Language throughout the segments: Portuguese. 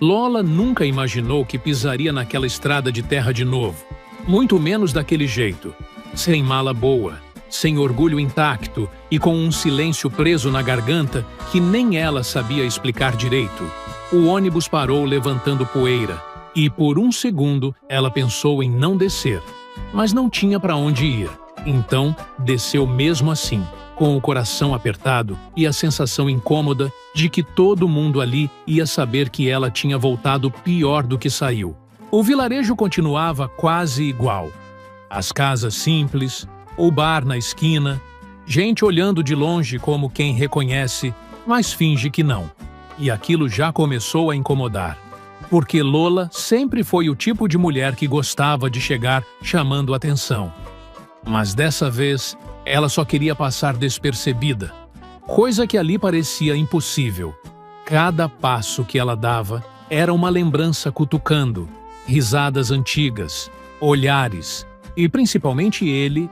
Lola nunca imaginou que pisaria naquela estrada de terra de novo, muito menos daquele jeito, sem mala boa, sem orgulho intacto e com um silêncio preso na garganta que nem ela sabia explicar direito. O ônibus parou levantando poeira e, por um segundo, ela pensou em não descer, mas não tinha para onde ir. Então, desceu mesmo assim, com o coração apertado e a sensação incômoda de que todo mundo ali ia saber que ela tinha voltado pior do que saiu. O vilarejo continuava quase igual. As casas simples, o bar na esquina, gente olhando de longe como quem reconhece, mas finge que não. E aquilo já começou a incomodar, porque Lola sempre foi o tipo de mulher que gostava de chegar chamando atenção. Mas dessa vez, ela só queria passar despercebida, coisa que ali parecia impossível. Cada passo que ela dava era uma lembrança cutucando, risadas antigas, olhares, e principalmente ele.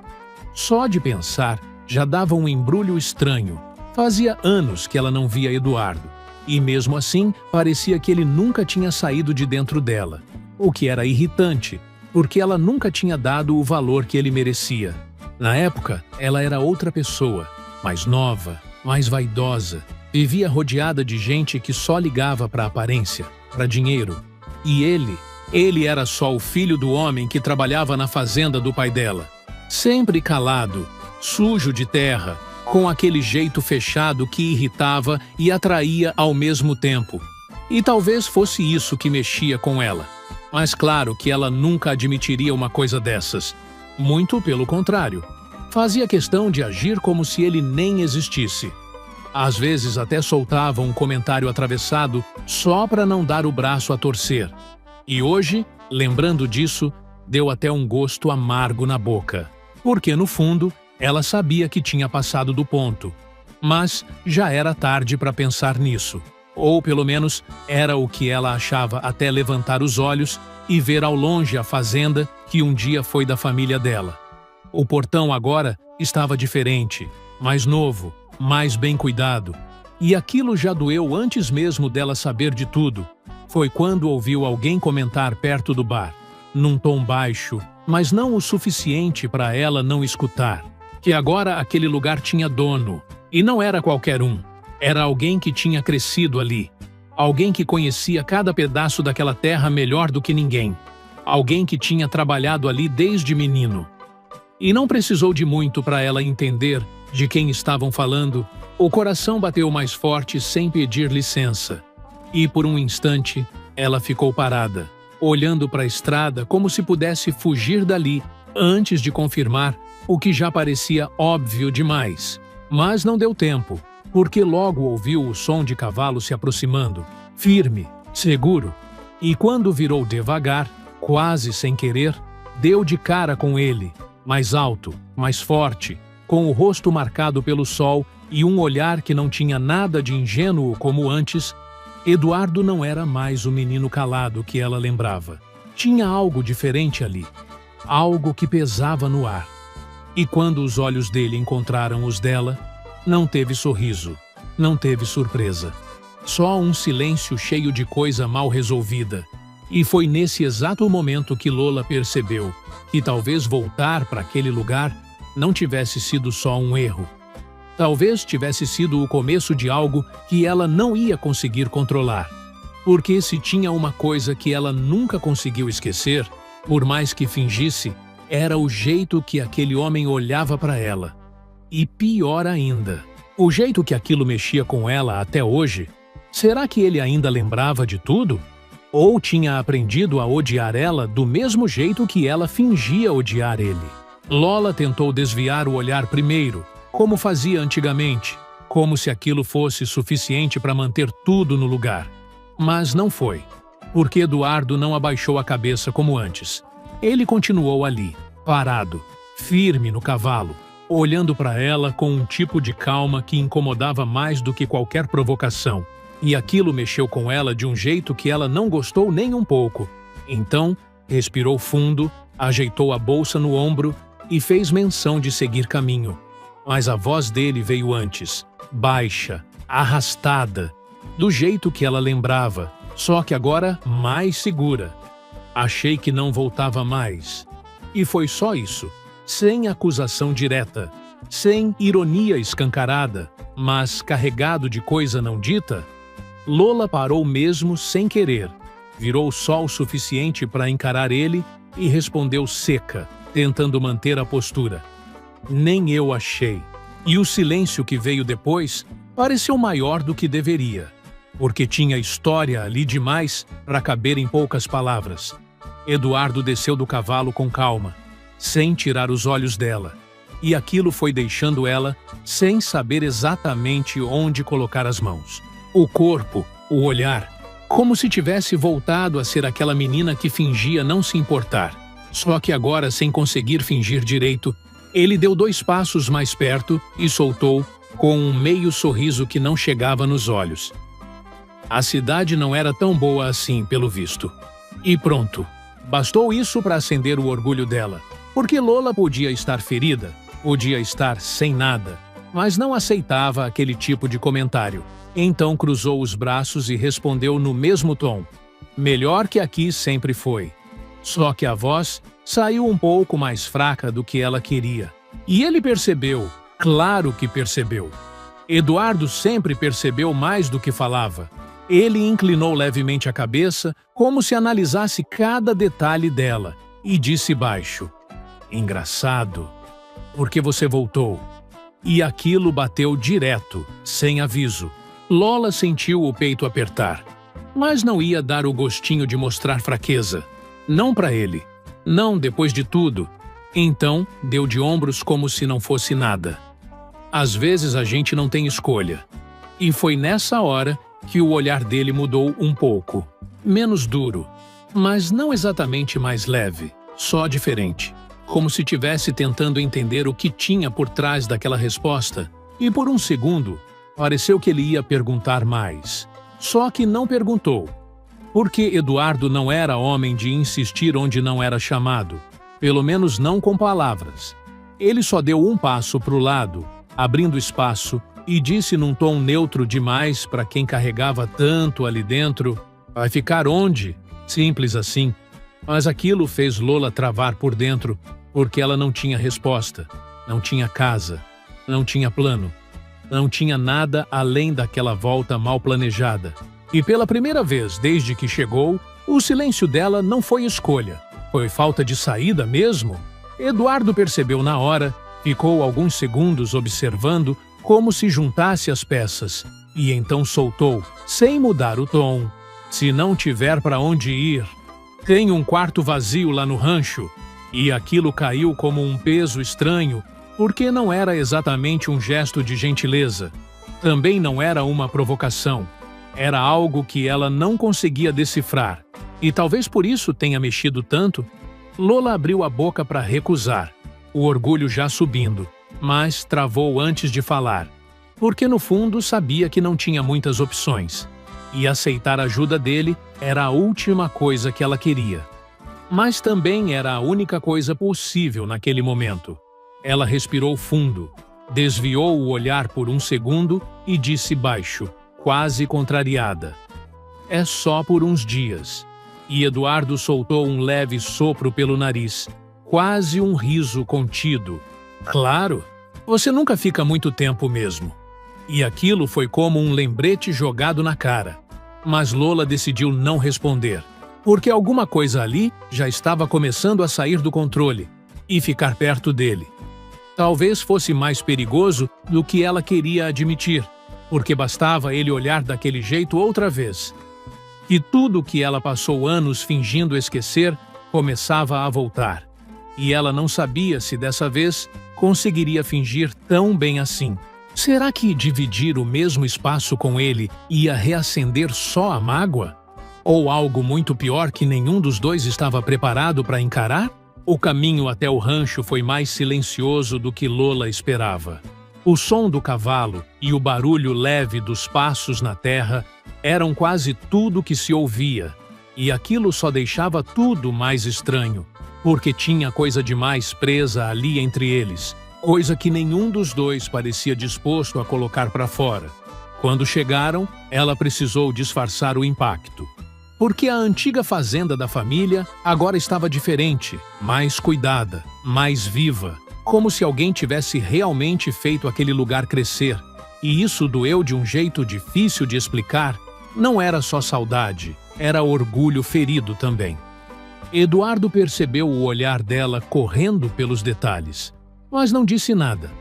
Só de pensar, já dava um embrulho estranho. Fazia anos que ela não via Eduardo, e mesmo assim, parecia que ele nunca tinha saído de dentro dela, o que era irritante, porque ela nunca tinha dado o valor que ele merecia. Na época, ela era outra pessoa, mais nova, mais vaidosa, vivia rodeada de gente que só ligava para aparência, para dinheiro. E ele era só o filho do homem que trabalhava na fazenda do pai dela. Sempre calado, sujo de terra, com aquele jeito fechado que irritava e atraía ao mesmo tempo. E talvez fosse isso que mexia com ela. Mas claro que ela nunca admitiria uma coisa dessas. Muito pelo contrário. Fazia questão de agir como se ele nem existisse. Às vezes até soltava um comentário atravessado só para não dar o braço a torcer. E hoje, lembrando disso, deu até um gosto amargo na boca. Porque, no fundo, ela sabia que tinha passado do ponto. Mas já era tarde para pensar nisso. Ou, pelo menos, era o que ela achava até levantar os olhos e ver ao longe a fazenda que um dia foi da família dela. O portão agora estava diferente, mais novo, mais bem cuidado. E aquilo já doeu antes mesmo dela saber de tudo. Foi quando ouviu alguém comentar perto do bar, num tom baixo, mas não o suficiente para ela não escutar, que agora aquele lugar tinha dono, e não era qualquer um. Era alguém que tinha crescido ali. Alguém que conhecia cada pedaço daquela terra melhor do que ninguém. Alguém que tinha trabalhado ali desde menino. E não precisou de muito para ela entender de quem estavam falando. O coração bateu mais forte sem pedir licença. E por um instante, ela ficou parada, olhando para a estrada como se pudesse fugir dali antes de confirmar o que já parecia óbvio demais. Mas não deu tempo, porque logo ouviu o som de cavalo se aproximando, firme, seguro. E quando virou devagar, quase sem querer, deu de cara com ele, mais alto, mais forte, com o rosto marcado pelo sol e um olhar que não tinha nada de ingênuo como antes. Eduardo não era mais o menino calado que ela lembrava. Tinha algo diferente ali, algo que pesava no ar. E quando os olhos dele encontraram os dela, não teve sorriso, não teve surpresa. Só um silêncio cheio de coisa mal resolvida. E foi nesse exato momento que Lola percebeu que talvez voltar para aquele lugar não tivesse sido só um erro. Talvez tivesse sido o começo de algo que ela não ia conseguir controlar. Porque se tinha uma coisa que ela nunca conseguiu esquecer, por mais que fingisse, era o jeito que aquele homem olhava para ela. E pior ainda, o jeito que aquilo mexia com ela até hoje. Será que ele ainda lembrava de tudo? Ou tinha aprendido a odiar ela do mesmo jeito que ela fingia odiar ele? Lola tentou desviar o olhar primeiro, como fazia antigamente, como se aquilo fosse suficiente para manter tudo no lugar. Mas não foi, porque Eduardo não abaixou a cabeça como antes. Ele continuou ali, parado, firme no cavalo, olhando para ela com um tipo de calma que incomodava mais do que qualquer provocação. E aquilo mexeu com ela de um jeito que ela não gostou nem um pouco. Então, respirou fundo, ajeitou a bolsa no ombro e fez menção de seguir caminho. Mas a voz dele veio antes, baixa, arrastada, do jeito que ela lembrava, só que agora mais segura. Achei que não voltava mais. E foi só isso, sem acusação direta, sem ironia escancarada, mas carregado de coisa não dita. Lola parou mesmo sem querer, virou só o suficiente para encarar ele e respondeu seca, tentando manter a postura. Nem eu achei. E o silêncio que veio depois pareceu maior do que deveria, porque tinha história ali demais para caber em poucas palavras. Eduardo desceu do cavalo com calma, sem tirar os olhos dela, e aquilo foi deixando ela sem saber exatamente onde colocar as mãos. O corpo, o olhar, como se tivesse voltado a ser aquela menina que fingia não se importar. Só que agora, sem conseguir fingir direito, ele deu 2 passos mais perto e soltou com um meio sorriso que não chegava nos olhos. A cidade não era tão boa assim, pelo visto. E pronto. Bastou isso para acender o orgulho dela, porque Lola podia estar ferida, podia estar sem nada, mas não aceitava aquele tipo de comentário. Então cruzou os braços e respondeu no mesmo tom. Melhor que aqui sempre foi. Só que a voz saiu um pouco mais fraca do que ela queria. E ele percebeu, claro que percebeu. Eduardo sempre percebeu mais do que falava. Ele inclinou levemente a cabeça, como se analisasse cada detalhe dela, e disse baixo: engraçado, porque você voltou. E aquilo bateu direto, sem aviso. Lola sentiu o peito apertar, mas não ia dar o gostinho de mostrar fraqueza. Não para ele. Não depois de tudo. Então, deu de ombros como se não fosse nada. Às vezes a gente não tem escolha. E foi nessa hora que o olhar dele mudou um pouco. Menos duro, mas não exatamente mais leve, só diferente. Como se estivesse tentando entender o que tinha por trás daquela resposta. E por um segundo, pareceu que ele ia perguntar mais. Só que não perguntou. Porque Eduardo não era homem de insistir onde não era chamado. Pelo menos não com palavras. Ele só deu um passo para o lado, abrindo espaço, e disse num tom neutro demais para quem carregava tanto ali dentro: vai ficar onde? Simples assim. Mas aquilo fez Lola travar por dentro, porque ela não tinha resposta, não tinha casa, não tinha plano, não tinha nada além daquela volta mal planejada. E pela primeira vez desde que chegou, o silêncio dela não foi escolha, foi falta de saída mesmo. Eduardo percebeu na hora, ficou alguns segundos observando como se juntasse as peças, e então soltou, sem mudar o tom: se não tiver para onde ir, tem um quarto vazio lá no rancho. E aquilo caiu como um peso estranho, porque não era exatamente um gesto de gentileza. Também não era uma provocação. Era algo que ela não conseguia decifrar, e talvez por isso tenha mexido tanto. Lola abriu a boca para recusar, o orgulho já subindo, mas travou antes de falar, porque no fundo sabia que não tinha muitas opções, e aceitar a ajuda dele era a última coisa que ela queria. Mas também era a única coisa possível naquele momento. Ela respirou fundo, desviou o olhar por um segundo e disse baixo, quase contrariada: é só por uns dias. E Eduardo soltou um leve sopro pelo nariz, quase um riso contido. Claro, você nunca fica muito tempo mesmo. E aquilo foi como um lembrete jogado na cara. Mas Lola decidiu não responder, porque alguma coisa ali já estava começando a sair do controle e ficar perto dele. Talvez fosse mais perigoso do que ela queria admitir, porque bastava ele olhar daquele jeito outra vez. E tudo que ela passou anos fingindo esquecer começava a voltar. E ela não sabia se dessa vez conseguiria fingir tão bem assim. Será que dividir o mesmo espaço com ele ia reacender só a mágoa? Ou algo muito pior que nenhum dos dois estava preparado para encarar? O caminho até o rancho foi mais silencioso do que Lola esperava. O som do cavalo e o barulho leve dos passos na terra eram quase tudo que se ouvia, e aquilo só deixava tudo mais estranho, porque tinha coisa demais presa ali entre eles, coisa que nenhum dos dois parecia disposto a colocar para fora. Quando chegaram, ela precisou disfarçar o impacto. Porque a antiga fazenda da família agora estava diferente, mais cuidada, mais viva, como se alguém tivesse realmente feito aquele lugar crescer. E isso doeu de um jeito difícil de explicar. Não era só saudade, era orgulho ferido também. Eduardo percebeu o olhar dela correndo pelos detalhes, mas não disse nada.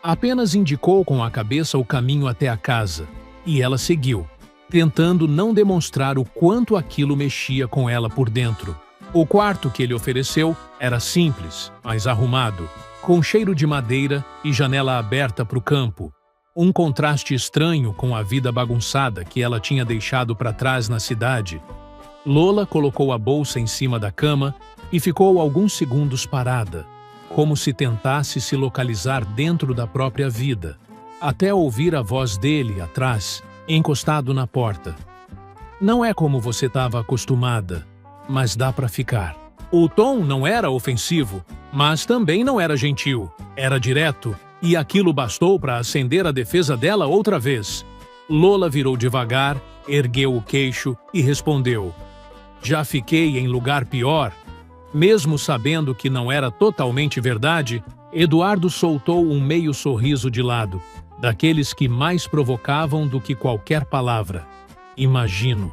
Apenas indicou com a cabeça o caminho até a casa, e ela seguiu, tentando não demonstrar o quanto aquilo mexia com ela por dentro. O quarto que ele ofereceu era simples, mas arrumado, com cheiro de madeira e janela aberta para o campo. Um contraste estranho com a vida bagunçada que ela tinha deixado para trás na cidade. Lola colocou a bolsa em cima da cama e ficou alguns segundos parada, como se tentasse se localizar dentro da própria vida, até ouvir a voz dele atrás, encostado na porta. Não é como você estava acostumada, mas dá para ficar. O tom não era ofensivo, mas também não era gentil. Era direto, e aquilo bastou para acender a defesa dela outra vez. Lola virou devagar, ergueu o queixo e respondeu: "Já fiquei em lugar pior." Mesmo sabendo que não era totalmente verdade, Eduardo soltou um meio sorriso de lado, daqueles que mais provocavam do que qualquer palavra. "Imagino."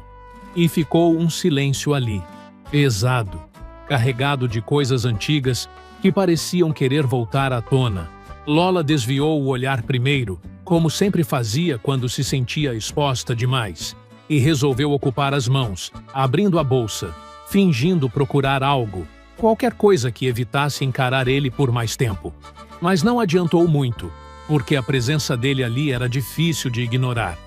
E ficou um silêncio ali, pesado, carregado de coisas antigas que pareciam querer voltar à tona. Lola desviou o olhar primeiro, como sempre fazia quando se sentia exposta demais, e resolveu ocupar as mãos, abrindo a bolsa, fingindo procurar algo, qualquer coisa que evitasse encarar ele por mais tempo. Mas não adiantou muito, porque a presença dele ali era difícil de ignorar.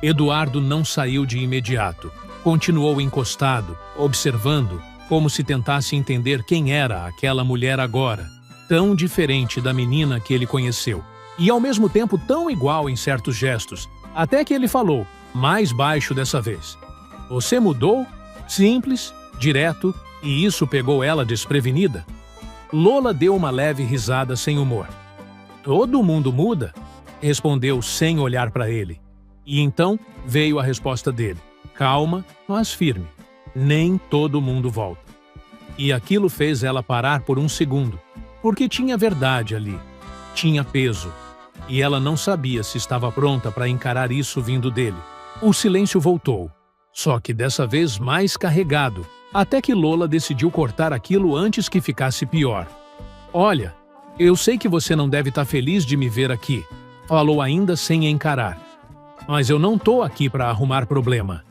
Eduardo não saiu de imediato. Continuou encostado, observando, como se tentasse entender quem era aquela mulher agora, tão diferente da menina que ele conheceu, e ao mesmo tempo tão igual em certos gestos, até que ele falou, mais baixo dessa vez: "Você mudou?" Simples, direto, e isso pegou ela desprevenida. Lola deu uma leve risada sem humor. "Todo mundo muda?" respondeu sem olhar para ele. E então veio a resposta dele, calma, mas firme: "Nem todo mundo volta." E aquilo fez ela parar por um segundo, porque tinha verdade ali, tinha peso, e ela não sabia se estava pronta para encarar isso vindo dele. O silêncio voltou, só que dessa vez mais carregado, até que Lola decidiu cortar aquilo antes que ficasse pior. "Olha, eu sei que você não deve estar feliz de me ver aqui", falou ainda sem encarar. "Mas eu não tô aqui para arrumar problema."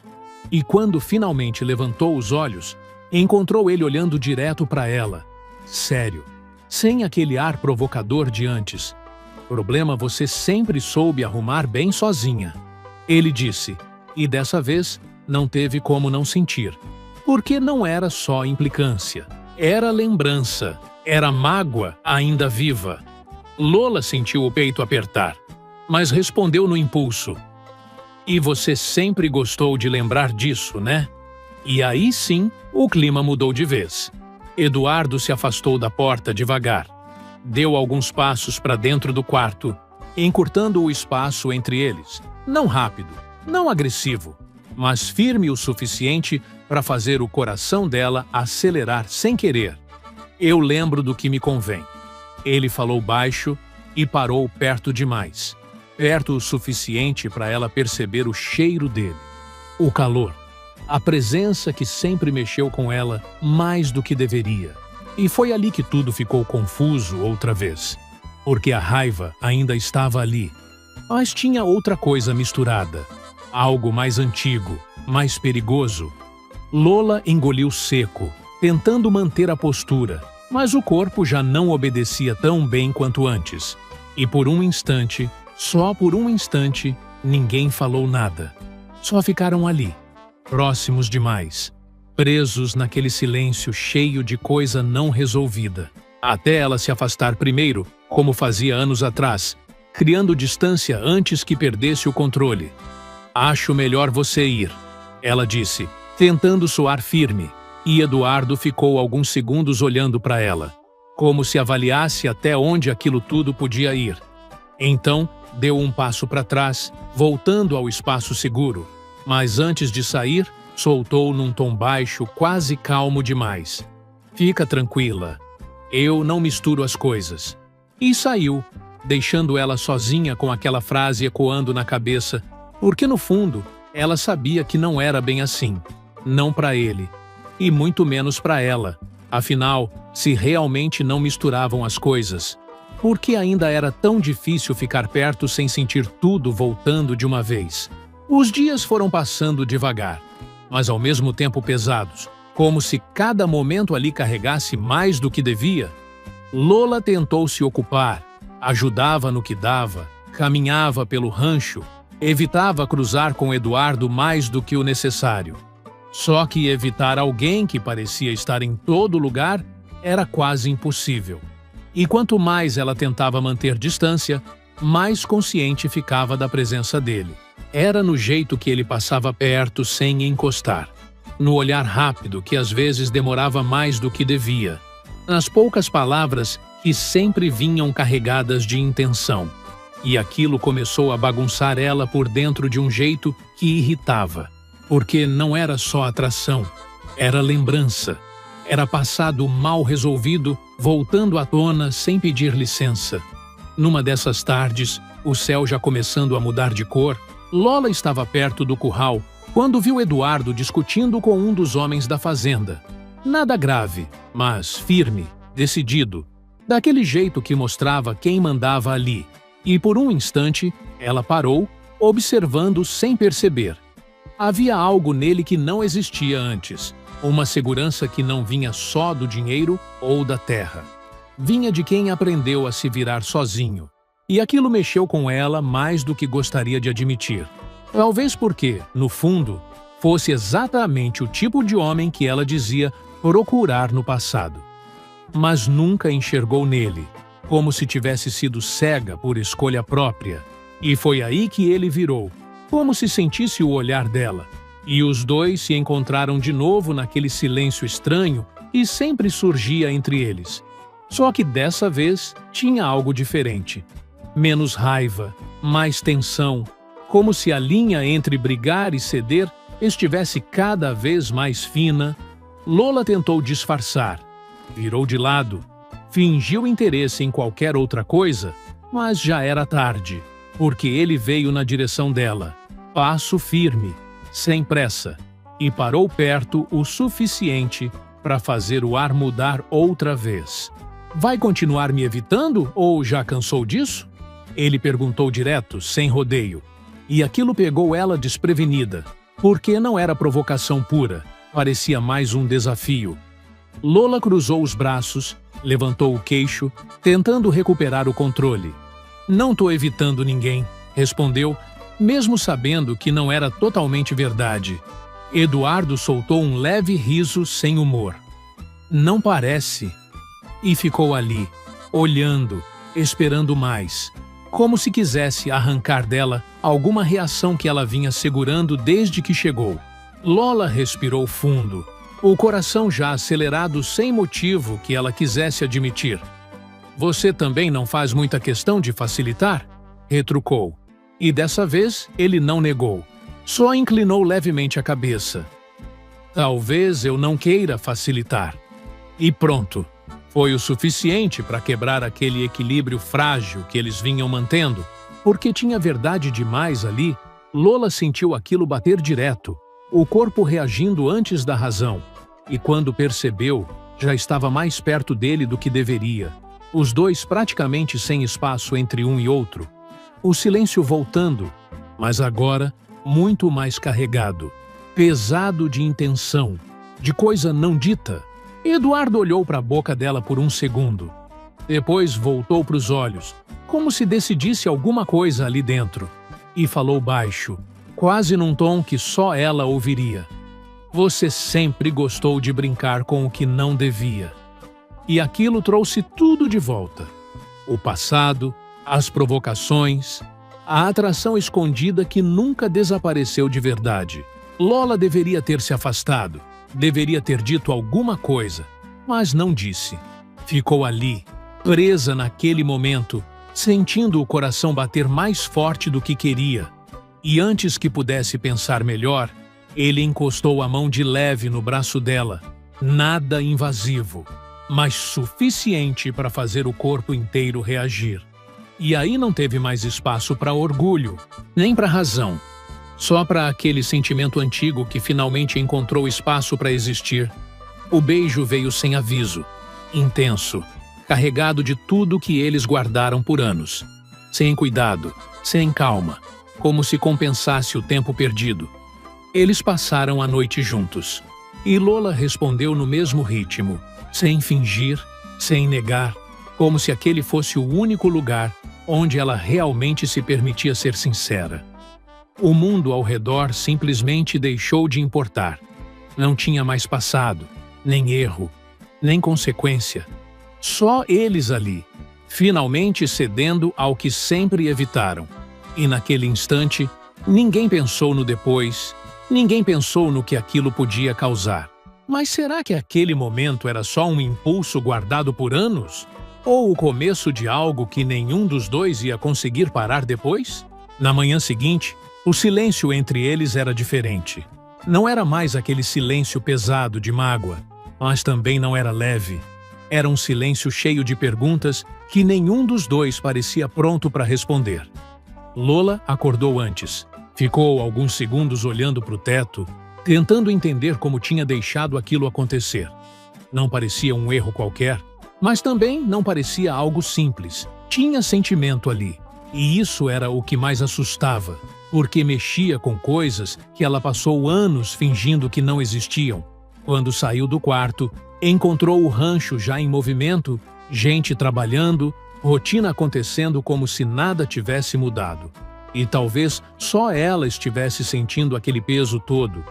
E quando finalmente levantou os olhos, encontrou ele olhando direto para ela, sério, sem aquele ar provocador de antes. "Problema você sempre soube arrumar bem sozinha", ele disse, e dessa vez não teve como não sentir. Porque não era só implicância, era lembrança, era mágoa ainda viva. Lola sentiu o peito apertar, mas respondeu no impulso: "E você sempre gostou de lembrar disso, né?" E aí sim, o clima mudou de vez. Eduardo se afastou da porta devagar. Deu alguns passos para dentro do quarto, encurtando o espaço entre eles. Não rápido, não agressivo, mas firme o suficiente para fazer o coração dela acelerar sem querer. "Eu lembro do que me convém." Ele falou baixo e parou perto demais. Perto o suficiente para ela perceber o cheiro dele. O calor. A presença que sempre mexeu com ela mais do que deveria. E foi ali que tudo ficou confuso outra vez. Porque a raiva ainda estava ali. Mas tinha outra coisa misturada. Algo mais antigo, mais perigoso. Lola engoliu seco, tentando manter a postura, mas o corpo já não obedecia tão bem quanto antes. E por um instante, só por um instante, ninguém falou nada. Só ficaram ali, próximos demais, presos naquele silêncio cheio de coisa não resolvida. Até ela se afastar primeiro, como fazia anos atrás, criando distância antes que perdesse o controle. "Acho melhor você ir", ela disse, tentando soar firme, e Eduardo ficou alguns segundos olhando para ela, como se avaliasse até onde aquilo tudo podia ir. Então, deu um passo para trás, voltando ao espaço seguro, mas antes de sair, Soltou num tom baixo, quase calmo demais. Fica tranquila. Eu não misturo as coisas. E saiu, deixando ela sozinha com aquela frase ecoando na cabeça, porque no fundo, ela sabia que não era bem assim. Não para ele. E muito menos para ela. Afinal, se realmente não misturavam as coisas, por que ainda era tão difícil ficar perto sem sentir tudo voltando de uma vez? Os dias foram passando devagar, mas ao mesmo tempo pesados, como se cada momento ali carregasse mais do que devia. Lola tentou se ocupar, ajudava no que dava, caminhava pelo rancho, evitava cruzar com Eduardo mais do que o necessário. Só que evitar alguém que parecia estar em todo lugar era quase impossível. E quanto mais ela tentava manter distância, mais consciente ficava da presença dele. Era no jeito que ele passava perto sem encostar, no olhar rápido que às vezes demorava mais do que devia, nas poucas palavras que sempre vinham carregadas de intenção. E aquilo começou a bagunçar ela por dentro de um jeito que irritava, porque não era só atração, era lembrança. Era passado mal resolvido, voltando à tona sem pedir licença. Numa dessas tardes, o céu já começando a mudar de cor, Lola estava perto do curral quando viu Eduardo discutindo com um dos homens da fazenda. Nada grave, mas firme, decidido, daquele jeito que mostrava quem mandava ali. E por um instante, ela parou, observando sem perceber. Havia algo nele que não existia antes. Uma segurança que não vinha só do dinheiro ou da terra. Vinha de quem aprendeu a se virar sozinho. E aquilo mexeu com ela mais do que gostaria de admitir. Talvez porque, no fundo, fosse exatamente o tipo de homem que ela dizia procurar no passado. Mas nunca enxergou nele, como se tivesse sido cega por escolha própria. E foi aí que ele virou, como se sentisse o olhar dela. E os dois se encontraram de novo naquele silêncio estranho que sempre surgia entre eles. Só que dessa vez tinha algo diferente. Menos raiva, mais tensão, como se a linha entre brigar e ceder estivesse cada vez mais fina. Lola tentou disfarçar, virou de lado, fingiu interesse em qualquer outra coisa, mas já era tarde, porque ele veio na direção dela, passo firme, sem pressa, e parou perto o suficiente para fazer o ar mudar outra vez. Vai continuar me evitando ou já cansou disso? Ele perguntou direto, sem rodeio. E aquilo pegou ela desprevenida, porque não era provocação pura, parecia mais um desafio. Lola cruzou os braços, levantou o queixo, tentando recuperar o controle. Não tô evitando ninguém, respondeu, mesmo sabendo que não era totalmente verdade. Eduardo soltou um leve riso sem humor. Não parece. E ficou ali, olhando, esperando mais, como se quisesse arrancar dela alguma reação que ela vinha segurando desde que chegou. Lola respirou fundo, o coração já acelerado sem motivo que ela quisesse admitir. Você também não faz muita questão de facilitar? Retrucou. E dessa vez ele não negou, só inclinou levemente a cabeça. Talvez eu não queira facilitar. E pronto. Foi o suficiente para quebrar aquele equilíbrio frágil que eles vinham mantendo. Porque tinha verdade demais ali, Lola sentiu aquilo bater direto, o corpo reagindo antes da razão. E quando percebeu, já estava mais perto dele do que deveria. Os dois praticamente sem espaço entre um e outro. O silêncio voltando, mas agora muito mais carregado. Pesado de intenção, de coisa não dita. Eduardo olhou para a boca dela por um segundo. Depois voltou para os olhos, como se decidisse alguma coisa ali dentro. E falou baixo, quase num tom que só ela ouviria. Você sempre gostou de brincar com o que não devia. E aquilo trouxe tudo de volta. O passado, as provocações, a atração escondida que nunca desapareceu de verdade. Lola deveria ter se afastado. Deveria ter dito alguma coisa, mas não disse. Ficou ali, presa naquele momento, sentindo o coração bater mais forte do que queria. E antes que pudesse pensar melhor, Ele encostou a mão de leve no braço dela, nada invasivo, mas suficiente para fazer o corpo inteiro reagir. E aí não teve mais espaço para orgulho, nem para razão, só para aquele sentimento antigo que finalmente encontrou espaço para existir. O beijo veio sem aviso, intenso, carregado de tudo que eles guardaram por anos. Sem cuidado, sem calma, como se compensasse o tempo perdido. Eles passaram a noite juntos. E Lola respondeu no mesmo ritmo, sem fingir, sem negar, como se aquele fosse o único lugar onde ela realmente se permitia ser sincera. O mundo ao redor simplesmente deixou de importar. Não tinha mais passado, nem erro, nem consequência. Só eles ali, finalmente cedendo ao que sempre evitaram. E naquele instante, ninguém pensou no depois, ninguém pensou no que aquilo podia causar. Mas será que aquele momento era só um impulso guardado por anos? Ou o começo de algo que nenhum dos dois ia conseguir parar depois? Na manhã seguinte, o silêncio entre eles era diferente. Não era mais aquele silêncio pesado de mágoa, mas também não era leve. Era um silêncio cheio de perguntas que nenhum dos dois parecia pronto para responder. Lola acordou antes. Ficou alguns segundos olhando para o teto, tentando entender como tinha deixado aquilo acontecer. Não parecia um erro qualquer, mas também não parecia algo simples. Tinha sentimento ali. E isso era o que mais assustava, porque mexia com coisas que ela passou anos fingindo que não existiam. Quando saiu do quarto, encontrou o rancho já em movimento, gente trabalhando, rotina acontecendo como se nada tivesse mudado. E talvez só ela estivesse sentindo aquele peso todo.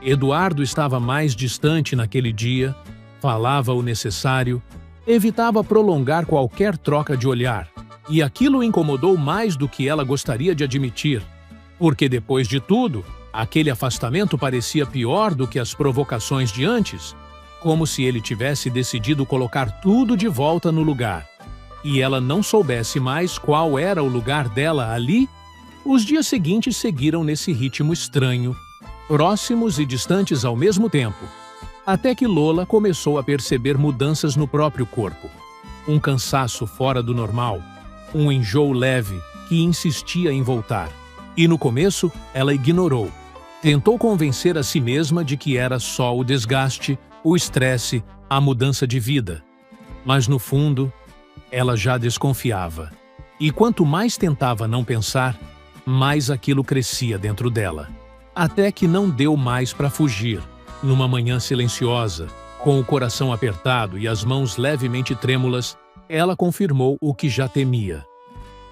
Eduardo estava mais distante naquele dia, falava o necessário, evitava prolongar qualquer troca de olhar. E aquilo incomodou mais do que ela gostaria de admitir, porque depois de tudo, aquele afastamento parecia pior do que as provocações de antes, como se ele tivesse decidido colocar tudo de volta no lugar. E ela não soubesse mais qual era o lugar dela ali. Os dias seguintes seguiram nesse ritmo estranho, próximos e distantes ao mesmo tempo, até que Lola começou a perceber mudanças no próprio corpo. Um cansaço fora do normal, um enjoo leve que insistia em voltar. E no começo, ela ignorou. Tentou convencer a si mesma de que era só o desgaste, o estresse, a mudança de vida. Mas no fundo, ela já desconfiava. E quanto mais tentava não pensar, mais aquilo crescia dentro dela. Até que não deu mais para fugir. Numa manhã silenciosa, com o coração apertado e as mãos levemente trêmulas, ela confirmou o que já temia.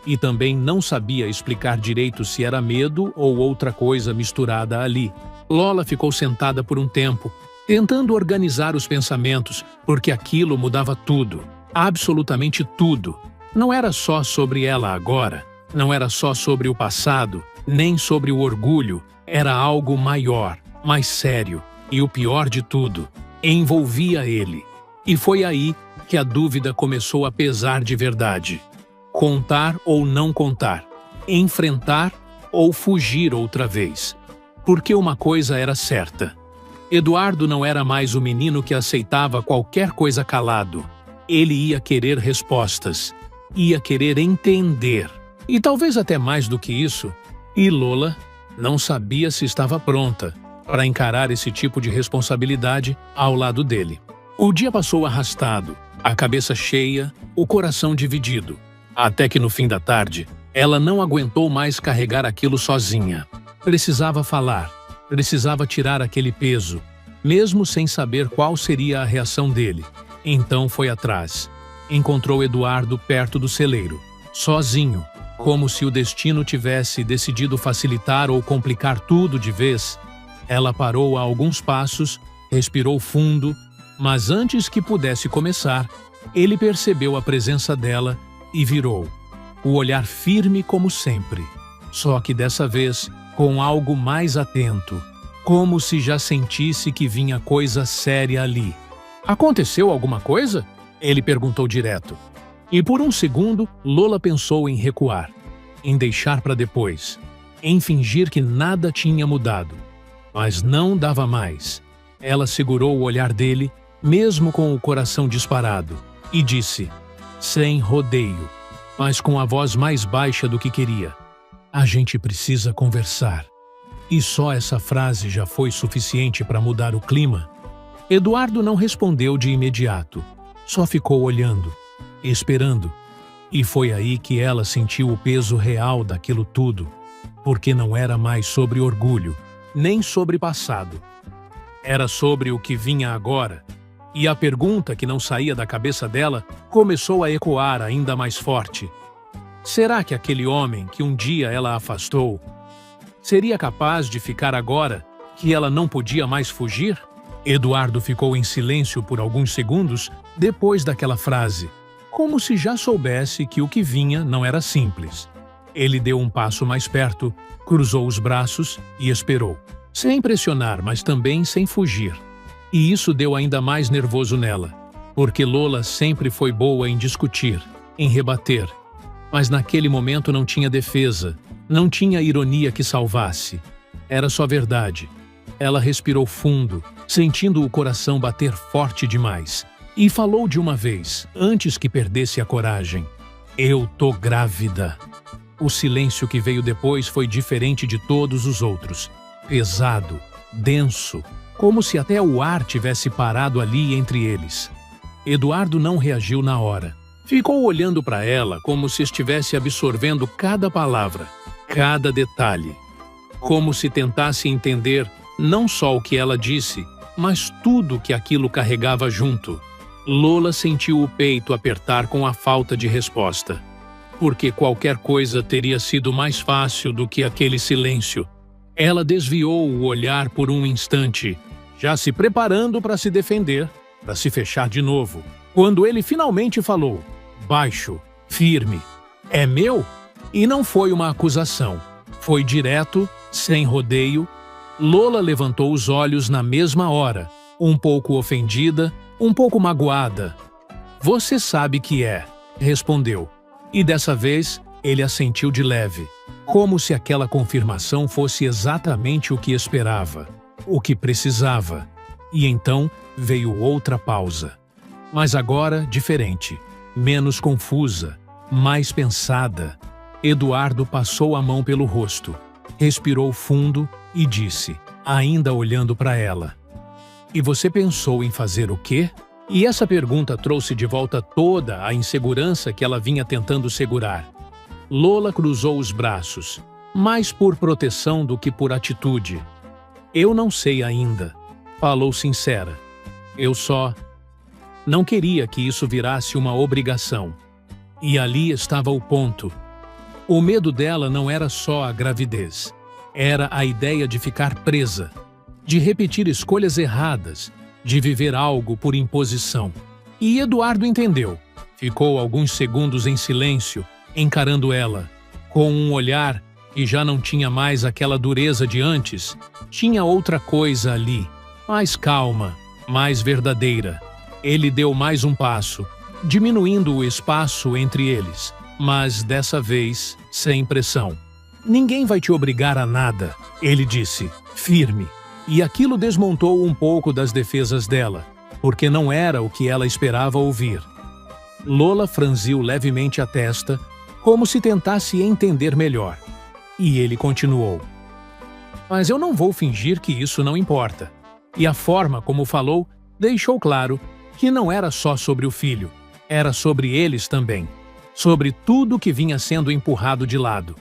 E também não sabia explicar direito se era medo ou outra coisa misturada ali. Lola ficou sentada por um tempo, tentando organizar os pensamentos, porque aquilo mudava tudo, absolutamente tudo. Não era só sobre ela agora, não era só sobre o passado, nem sobre o orgulho, era algo maior, mais sério, e o pior de tudo, envolvia ele. E foi aí que a dúvida começou a pesar de verdade. Contar ou não contar, enfrentar ou fugir outra vez. Porque uma coisa era certa. Eduardo não era mais o menino que aceitava qualquer coisa calado. Ele ia querer respostas, ia querer entender. E talvez até mais do que isso. E Lola não sabia se estava pronta para encarar esse tipo de responsabilidade ao lado dele. O dia passou arrastado, a cabeça cheia, o coração dividido. Até que no fim da tarde, ela não aguentou mais carregar aquilo sozinha. Precisava falar, precisava tirar aquele peso, mesmo sem saber qual seria a reação dele. Então foi atrás. Encontrou Eduardo perto do celeiro, sozinho, como se o destino tivesse decidido facilitar ou complicar tudo de vez. Ela parou a alguns passos, respirou fundo, mas antes que pudesse começar, ele percebeu a presença dela e virou, o olhar firme como sempre, só que dessa vez com algo mais atento, como se já sentisse que vinha coisa séria ali. Aconteceu alguma coisa? Ele perguntou direto. E por um segundo, Lola pensou em recuar, em deixar para depois, em fingir que nada tinha mudado. Mas não dava mais. Ela segurou o olhar dele, mesmo com o coração disparado, e disse, sem rodeio, mas com a voz mais baixa do que queria: "A gente precisa conversar." E só essa frase já foi suficiente para mudar o clima. Eduardo não respondeu de imediato. Só ficou olhando, esperando. E foi aí que ela sentiu o peso real daquilo tudo, porque não era mais sobre orgulho, nem sobre passado. Era sobre o que vinha agora. E a pergunta que não saía da cabeça dela começou a ecoar ainda mais forte. Será que aquele homem que um dia ela afastou seria capaz de ficar agora que ela não podia mais fugir? Eduardo ficou em silêncio por alguns segundos depois daquela frase, como se já soubesse que o que vinha não era simples. Ele deu um passo mais perto, cruzou os braços e esperou, sem pressionar, mas também sem fugir. E isso deu ainda mais nervoso nela, porque Lola sempre foi boa em discutir, em rebater. Mas naquele momento não tinha defesa, não tinha ironia que salvasse. Era só verdade. Ela respirou fundo, sentindo o coração bater forte demais, e falou de uma vez, antes que perdesse a coragem: "Eu tô grávida." O silêncio que veio depois foi diferente de todos os outros. Pesado, denso, como se até o ar tivesse parado ali entre eles. Eduardo não reagiu na hora. Ficou olhando para ela como se estivesse absorvendo cada palavra, cada detalhe. Como se tentasse entender não só o que ela disse, mas tudo que aquilo carregava junto. Lola sentiu o peito apertar com a falta de resposta, porque qualquer coisa teria sido mais fácil do que aquele silêncio. Ela desviou o olhar por um instante, já se preparando para se defender, para se fechar de novo, quando ele finalmente falou, baixo, firme: "É meu?" E não foi uma acusação. Foi direto, sem rodeio. Lola levantou os olhos na mesma hora, um pouco ofendida, um pouco magoada. "Você sabe que é", respondeu. E dessa vez, ele assentiu de leve, como se aquela confirmação fosse exatamente o que esperava, o que precisava. E então veio outra pausa. Mas agora diferente, menos confusa, mais pensada. Eduardo passou a mão pelo rosto, respirou fundo e disse, ainda olhando para ela: "E você pensou em fazer o quê?" E essa pergunta trouxe de volta toda a insegurança que ela vinha tentando segurar. Lola cruzou os braços, mais por proteção do que por atitude. "Eu não sei ainda", falou sincera. "Eu só não queria que isso virasse uma obrigação." E ali estava o ponto. O medo dela não era só a gravidez. Era a ideia de ficar presa, de repetir escolhas erradas, de viver algo por imposição. E Eduardo entendeu. Ficou alguns segundos em silêncio, encarando ela, com um olhar que já não tinha mais aquela dureza de antes. Tinha outra coisa ali, mais calma, mais verdadeira. Ele deu mais um passo, diminuindo o espaço entre eles, mas dessa vez sem pressão. "Ninguém vai te obrigar a nada", ele disse, firme. E aquilo desmontou um pouco das defesas dela, porque não era o que ela esperava ouvir. Lola franziu levemente a testa, como se tentasse entender melhor. E ele continuou: "Mas eu não vou fingir que isso não importa." E a forma como falou deixou claro que não era só sobre o filho, era sobre eles também, sobre tudo que vinha sendo empurrado de lado.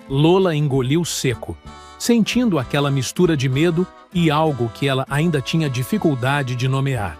Lola engoliu seco, sentindo aquela mistura de medo e algo que ela ainda tinha dificuldade de nomear.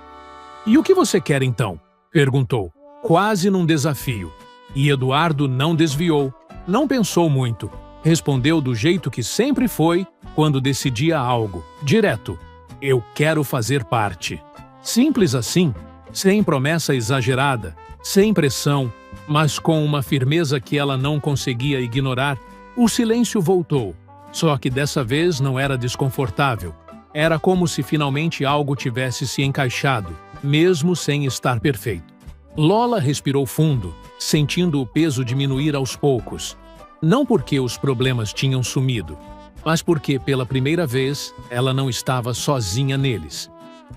"E o que você quer então?" perguntou, quase num desafio. E Eduardo não desviou, não pensou muito. Respondeu do jeito que sempre foi quando decidia algo, direto: "Eu quero fazer parte." Simples assim, sem promessa exagerada, sem pressão, mas com uma firmeza que ela não conseguia ignorar. O silêncio voltou, só que dessa vez não era desconfortável. Era como se finalmente algo tivesse se encaixado, mesmo sem estar perfeito. Lola respirou fundo, sentindo o peso diminuir aos poucos. Não porque os problemas tinham sumido, mas porque, pela primeira vez, ela não estava sozinha neles.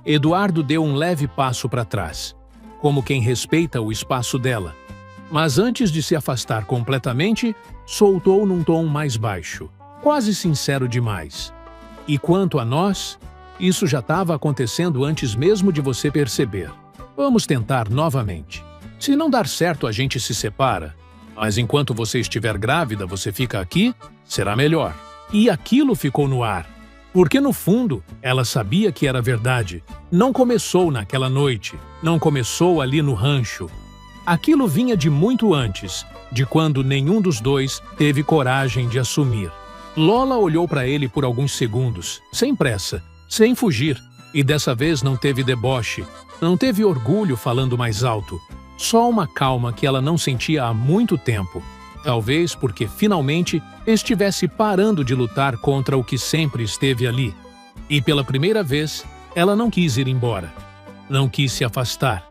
Eduardo deu um leve passo para trás, como quem respeita o espaço dela. Mas antes de se afastar completamente, soltou num tom mais baixo, quase sincero demais. E quanto a nós, isso já estava acontecendo antes mesmo de você perceber. Vamos tentar novamente. Se não dar certo, a gente se separa. Mas enquanto você estiver grávida, você fica aqui, será melhor. E aquilo ficou no ar. Porque no fundo, ela sabia que era verdade. Não começou naquela noite, não começou ali no rancho. Aquilo vinha de muito antes, de quando nenhum dos dois teve coragem de assumir. Lola olhou para ele por alguns segundos, sem pressa, sem fugir, e dessa vez não teve deboche, não teve orgulho falando mais alto, só uma calma que ela não sentia há muito tempo. Talvez porque finalmente estivesse parando de lutar contra o que sempre esteve ali. E pela primeira vez, ela não quis ir embora. Não quis se afastar.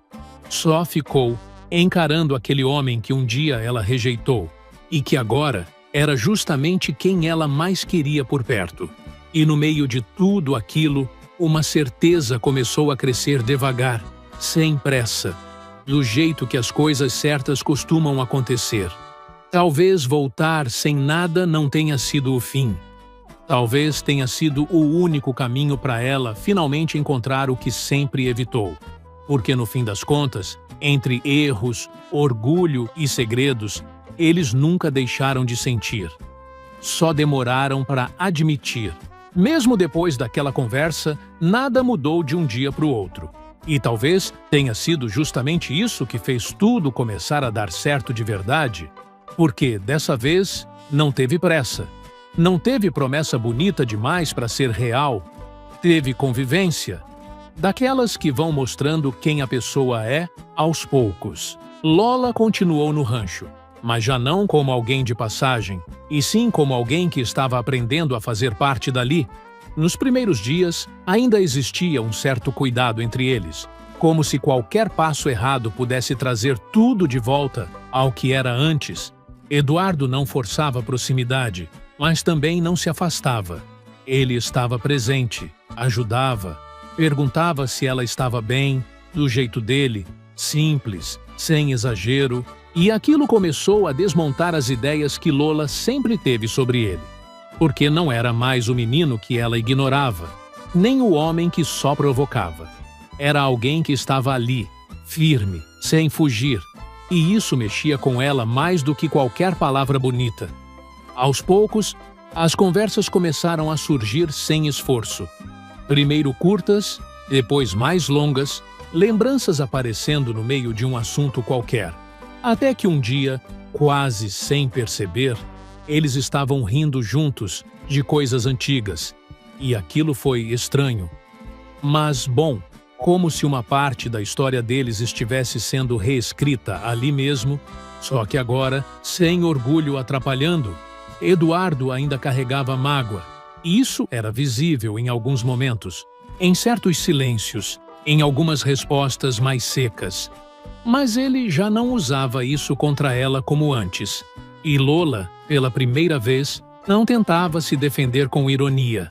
Só ficou encarando aquele homem que um dia ela rejeitou e que agora era justamente quem ela mais queria por perto. E no meio de tudo aquilo, uma certeza começou a crescer devagar, sem pressa, do jeito que as coisas certas costumam acontecer. Talvez voltar sem nada não tenha sido o fim. Talvez tenha sido o único caminho para ela finalmente encontrar o que sempre evitou. Porque no fim das contas, entre erros, orgulho e segredos, eles nunca deixaram de sentir. Só demoraram para admitir. Mesmo depois daquela conversa, nada mudou de um dia para o outro. E talvez tenha sido justamente isso que fez tudo começar a dar certo de verdade. Porque, dessa vez, não teve pressa. Não teve promessa bonita demais para ser real. Teve convivência. Daquelas que vão mostrando quem a pessoa é, aos poucos. Lola continuou no rancho, mas já não como alguém de passagem, e sim como alguém que estava aprendendo a fazer parte dali. Nos primeiros dias, ainda existia um certo cuidado entre eles, como se qualquer passo errado pudesse trazer tudo de volta ao que era antes. Eduardo não forçava proximidade, mas também não se afastava. Ele estava presente, ajudava, perguntava se ela estava bem, do jeito dele, simples, sem exagero, e aquilo começou a desmontar as ideias que Lola sempre teve sobre ele. Porque não era mais o menino que ela ignorava, nem o homem que só provocava. Era alguém que estava ali, firme, sem fugir, e isso mexia com ela mais do que qualquer palavra bonita. Aos poucos, as conversas começaram a surgir sem esforço. Primeiro curtas, depois mais longas, lembranças aparecendo no meio de um assunto qualquer. Até que um dia, quase sem perceber, eles estavam rindo juntos de coisas antigas. E aquilo foi estranho. Mas, bom, como se uma parte da história deles estivesse sendo reescrita ali mesmo, só que agora, sem orgulho atrapalhando, Eduardo ainda carregava mágoa. E isso era visível em alguns momentos, em certos silêncios, em algumas respostas mais secas. Mas ele já não usava isso contra ela como antes. E Lola, pela primeira vez, não tentava se defender com ironia.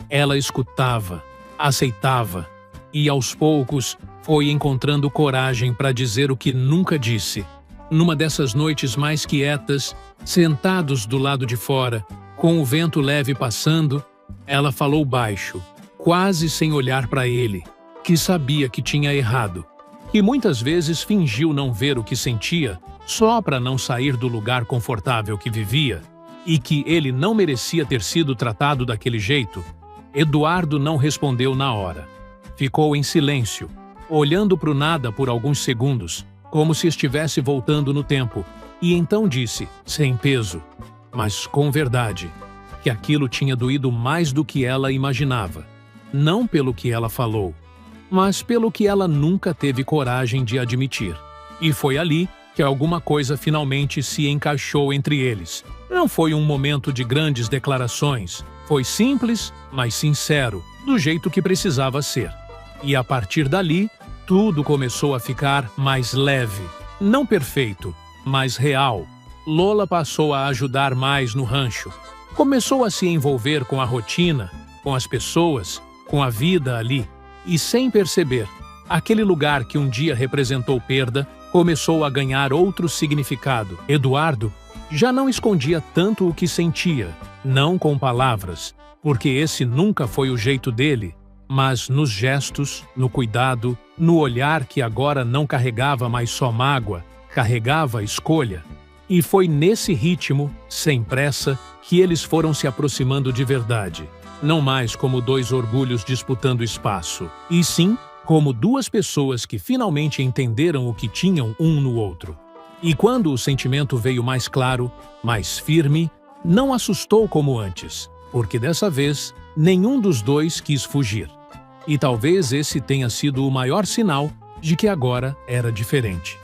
Ela escutava, aceitava, e aos poucos foi encontrando coragem para dizer o que nunca disse. Numa dessas noites mais quietas, sentados do lado de fora, com o vento leve passando, ela falou baixo, quase sem olhar para ele, que sabia que tinha errado, que muitas vezes fingiu não ver o que sentia só para não sair do lugar confortável que vivia, e que ele não merecia ter sido tratado daquele jeito. Eduardo não respondeu na hora. Ficou em silêncio, olhando para o nada por alguns segundos, como se estivesse voltando no tempo, e então disse, sem peso, mas com verdade, que aquilo tinha doído mais do que ela imaginava. Não pelo que ela falou, mas pelo que ela nunca teve coragem de admitir. E foi ali que alguma coisa finalmente se encaixou entre eles. Não foi um momento de grandes declarações. Foi simples, mas sincero, do jeito que precisava ser. E a partir dali, tudo começou a ficar mais leve. Não perfeito, mas real. Lola passou a ajudar mais no rancho. Começou a se envolver com a rotina, com as pessoas, com a vida ali, e sem perceber, aquele lugar que um dia representou perda começou a ganhar outro significado. Eduardo já não escondia tanto o que sentia, não com palavras, porque esse nunca foi o jeito dele, mas nos gestos, no cuidado, no olhar que agora não carregava mais só mágoa, carregava escolha. E foi nesse ritmo, sem pressa, que eles foram se aproximando de verdade. Não mais como dois orgulhos disputando espaço, e sim como duas pessoas que finalmente entenderam o que tinham um no outro. E quando o sentimento veio mais claro, mais firme, não assustou como antes, porque dessa vez nenhum dos dois quis fugir. E talvez esse tenha sido o maior sinal de que agora era diferente.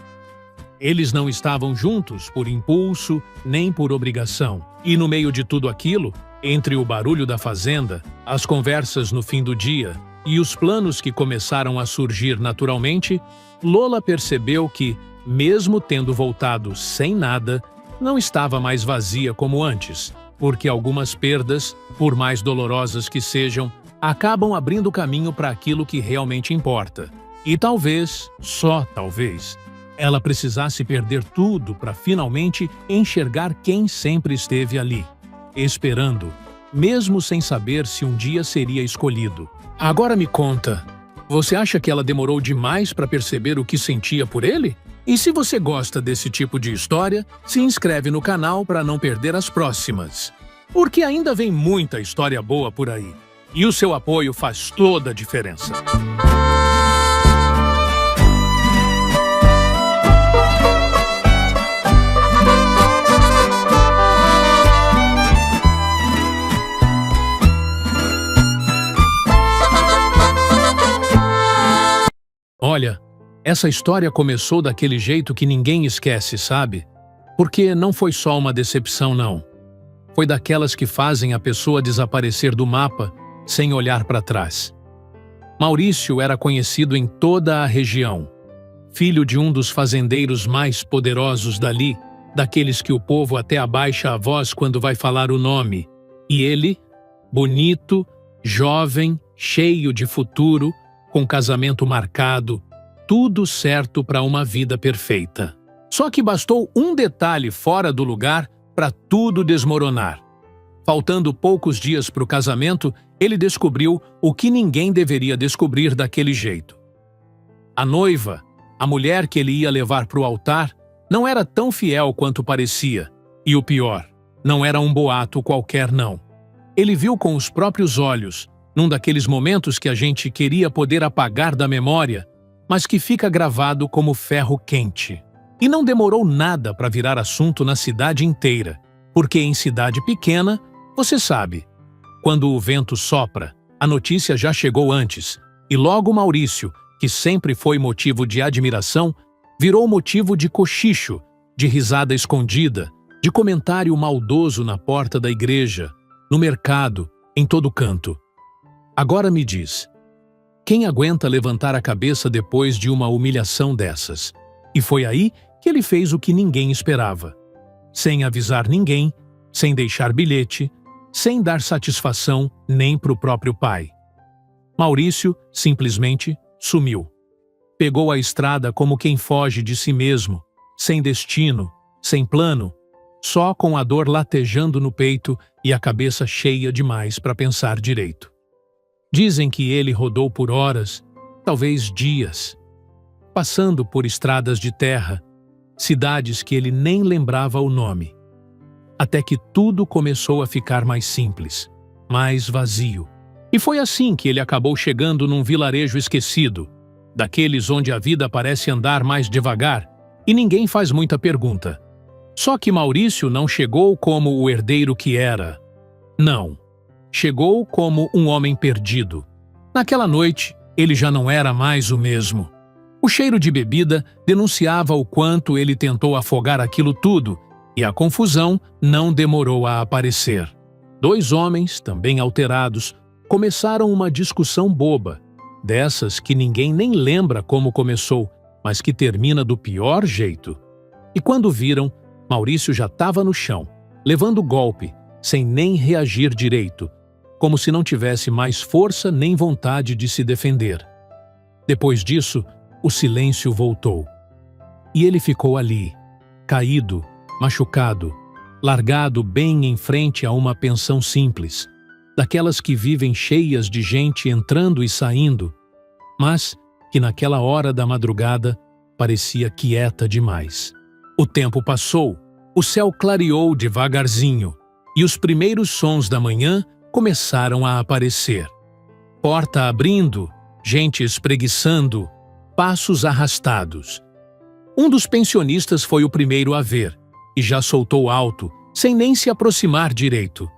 Eles não estavam juntos por impulso nem por obrigação. E no meio de tudo aquilo, entre o barulho da fazenda, as conversas no fim do dia e os planos que começaram a surgir naturalmente, Lola percebeu que, mesmo tendo voltado sem nada, não estava mais vazia como antes, porque algumas perdas, por mais dolorosas que sejam, acabam abrindo caminho para aquilo que realmente importa. E talvez, só talvez, ela precisasse perder tudo para finalmente enxergar quem sempre esteve ali, esperando, mesmo sem saber se um dia seria escolhido. Agora me conta, você acha que ela demorou demais para perceber o que sentia por ele? E se você gosta desse tipo de história, se inscreve no canal para não perder as próximas. Porque ainda vem muita história boa por aí. E o seu apoio faz toda a diferença. Olha, essa história começou daquele jeito que ninguém esquece, sabe? Porque não foi só uma decepção, não. Foi daquelas que fazem a pessoa desaparecer do mapa sem olhar para trás. Maurício era conhecido em toda a região. Filho de um dos fazendeiros mais poderosos dali, daqueles que o povo até abaixa a voz quando vai falar o nome. E ele, bonito, jovem, cheio de futuro, com casamento marcado, tudo certo para uma vida perfeita. Só que bastou um detalhe fora do lugar para tudo desmoronar. Faltando poucos dias para o casamento, ele descobriu o que ninguém deveria descobrir daquele jeito. A noiva, a mulher que ele ia levar para o altar, não era tão fiel quanto parecia. E o pior, não era um boato qualquer não. Ele viu com os próprios olhos, num daqueles momentos que a gente queria poder apagar da memória, mas que fica gravado como ferro quente. E não demorou nada para virar assunto na cidade inteira, porque em cidade pequena, você sabe, quando o vento sopra, a notícia já chegou antes, e logo Maurício, que sempre foi motivo de admiração, virou motivo de cochicho, de risada escondida, de comentário maldoso na porta da igreja, no mercado, em todo canto. Agora me diz, quem aguenta levantar a cabeça depois de uma humilhação dessas? E foi aí que ele fez o que ninguém esperava. Sem avisar ninguém, sem deixar bilhete, sem dar satisfação nem para o próprio pai. Maurício simplesmente sumiu. Pegou a estrada como quem foge de si mesmo, sem destino, sem plano, só com a dor latejando no peito e a cabeça cheia demais para pensar direito. Dizem que ele rodou por horas, talvez dias, passando por estradas de terra, cidades que ele nem lembrava o nome, até que tudo começou a ficar mais simples, mais vazio. E foi assim que ele acabou chegando num vilarejo esquecido, daqueles onde a vida parece andar mais devagar e ninguém faz muita pergunta. Só que Maurício não chegou como o herdeiro que era. Não. Chegou como um homem perdido. Naquela noite, ele já não era mais o mesmo. O cheiro de bebida denunciava o quanto ele tentou afogar aquilo tudo, e a confusão não demorou a aparecer. Dois homens, também alterados, começaram uma discussão boba, dessas que ninguém nem lembra como começou, mas que termina do pior jeito. E quando viram, Maurício já estava no chão, levando golpe, sem nem reagir direito, como se não tivesse mais força nem vontade de se defender. Depois disso, o silêncio voltou. E ele ficou ali, caído, machucado, largado bem em frente a uma pensão simples, daquelas que vivem cheias de gente entrando e saindo, mas que naquela hora da madrugada parecia quieta demais. O tempo passou, o céu clareou devagarzinho e os primeiros sons da manhã começaram a aparecer. Porta abrindo, gente espreguiçando, passos arrastados. Um dos pensionistas foi o primeiro a ver e já soltou alto, sem nem se aproximar direito.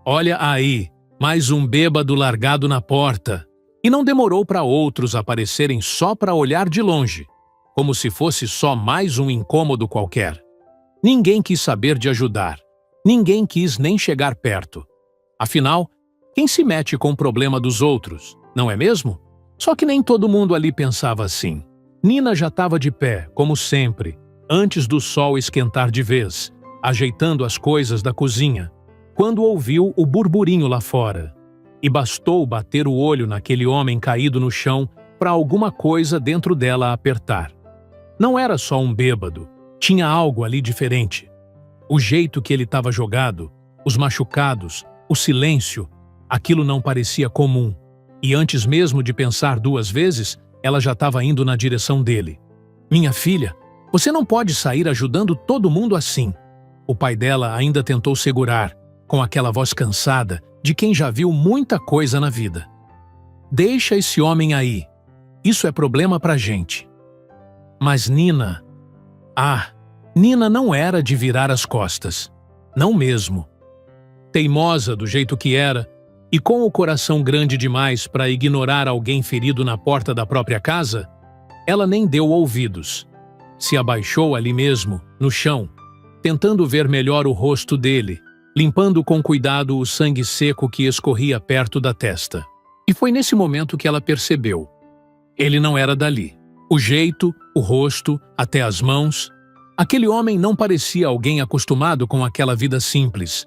Olha aí, mais um bêbado largado na porta. E não demorou para outros aparecerem só para olhar de longe, como se fosse só mais um incômodo qualquer. Ninguém quis saber de ajudar. Ninguém quis nem chegar perto. Afinal, quem se mete com o problema dos outros, não é mesmo? Só que nem todo mundo ali pensava assim. Nina já estava de pé, como sempre, antes do sol esquentar de vez, ajeitando as coisas da cozinha, quando ouviu o burburinho lá fora. E bastou bater o olho naquele homem caído no chão para alguma coisa dentro dela apertar. Não era só um bêbado, tinha algo ali diferente. O jeito que ele estava jogado, os machucados, o silêncio, aquilo não parecia comum. E antes mesmo de pensar duas vezes, ela já estava indo na direção dele. Minha filha, você não pode sair ajudando todo mundo assim. O pai dela ainda tentou segurar, com aquela voz cansada, de quem já viu muita coisa na vida. Deixa esse homem aí. Isso é problema pra gente. Mas Nina... Nina não era de virar as costas. Não mesmo. Teimosa do jeito que era, e com o coração grande demais para ignorar alguém ferido na porta da própria casa, ela nem deu ouvidos. Se abaixou ali mesmo, no chão, tentando ver melhor o rosto dele, limpando com cuidado o sangue seco que escorria perto da testa. E foi nesse momento que ela percebeu. Ele não era dali. O jeito, o rosto, até as mãos. Aquele homem não parecia alguém acostumado com aquela vida simples.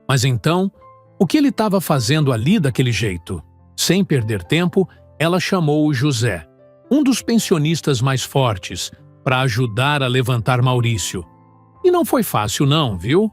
Mas então, o que ele estava fazendo ali daquele jeito? Sem perder tempo, ela chamou o José, um dos pensionistas mais fortes, para ajudar a levantar Maurício. E não foi fácil não, viu?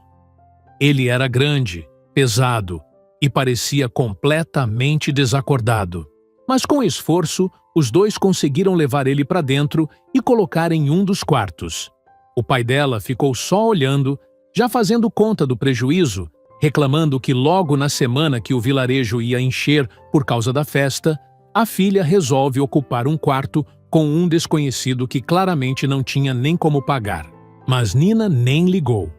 Ele era grande, pesado e parecia completamente desacordado. Mas com esforço, os dois conseguiram levar ele para dentro e colocar em um dos quartos. O pai dela ficou só olhando, já fazendo conta do prejuízo, reclamando que logo na semana que o vilarejo ia encher por causa da festa, a filha resolve ocupar um quarto com um desconhecido que claramente não tinha nem como pagar. Mas Nina nem ligou.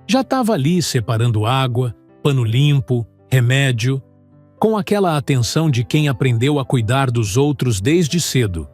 Já estava ali separando água, pano limpo, remédio, com aquela atenção de quem aprendeu a cuidar dos outros desde cedo.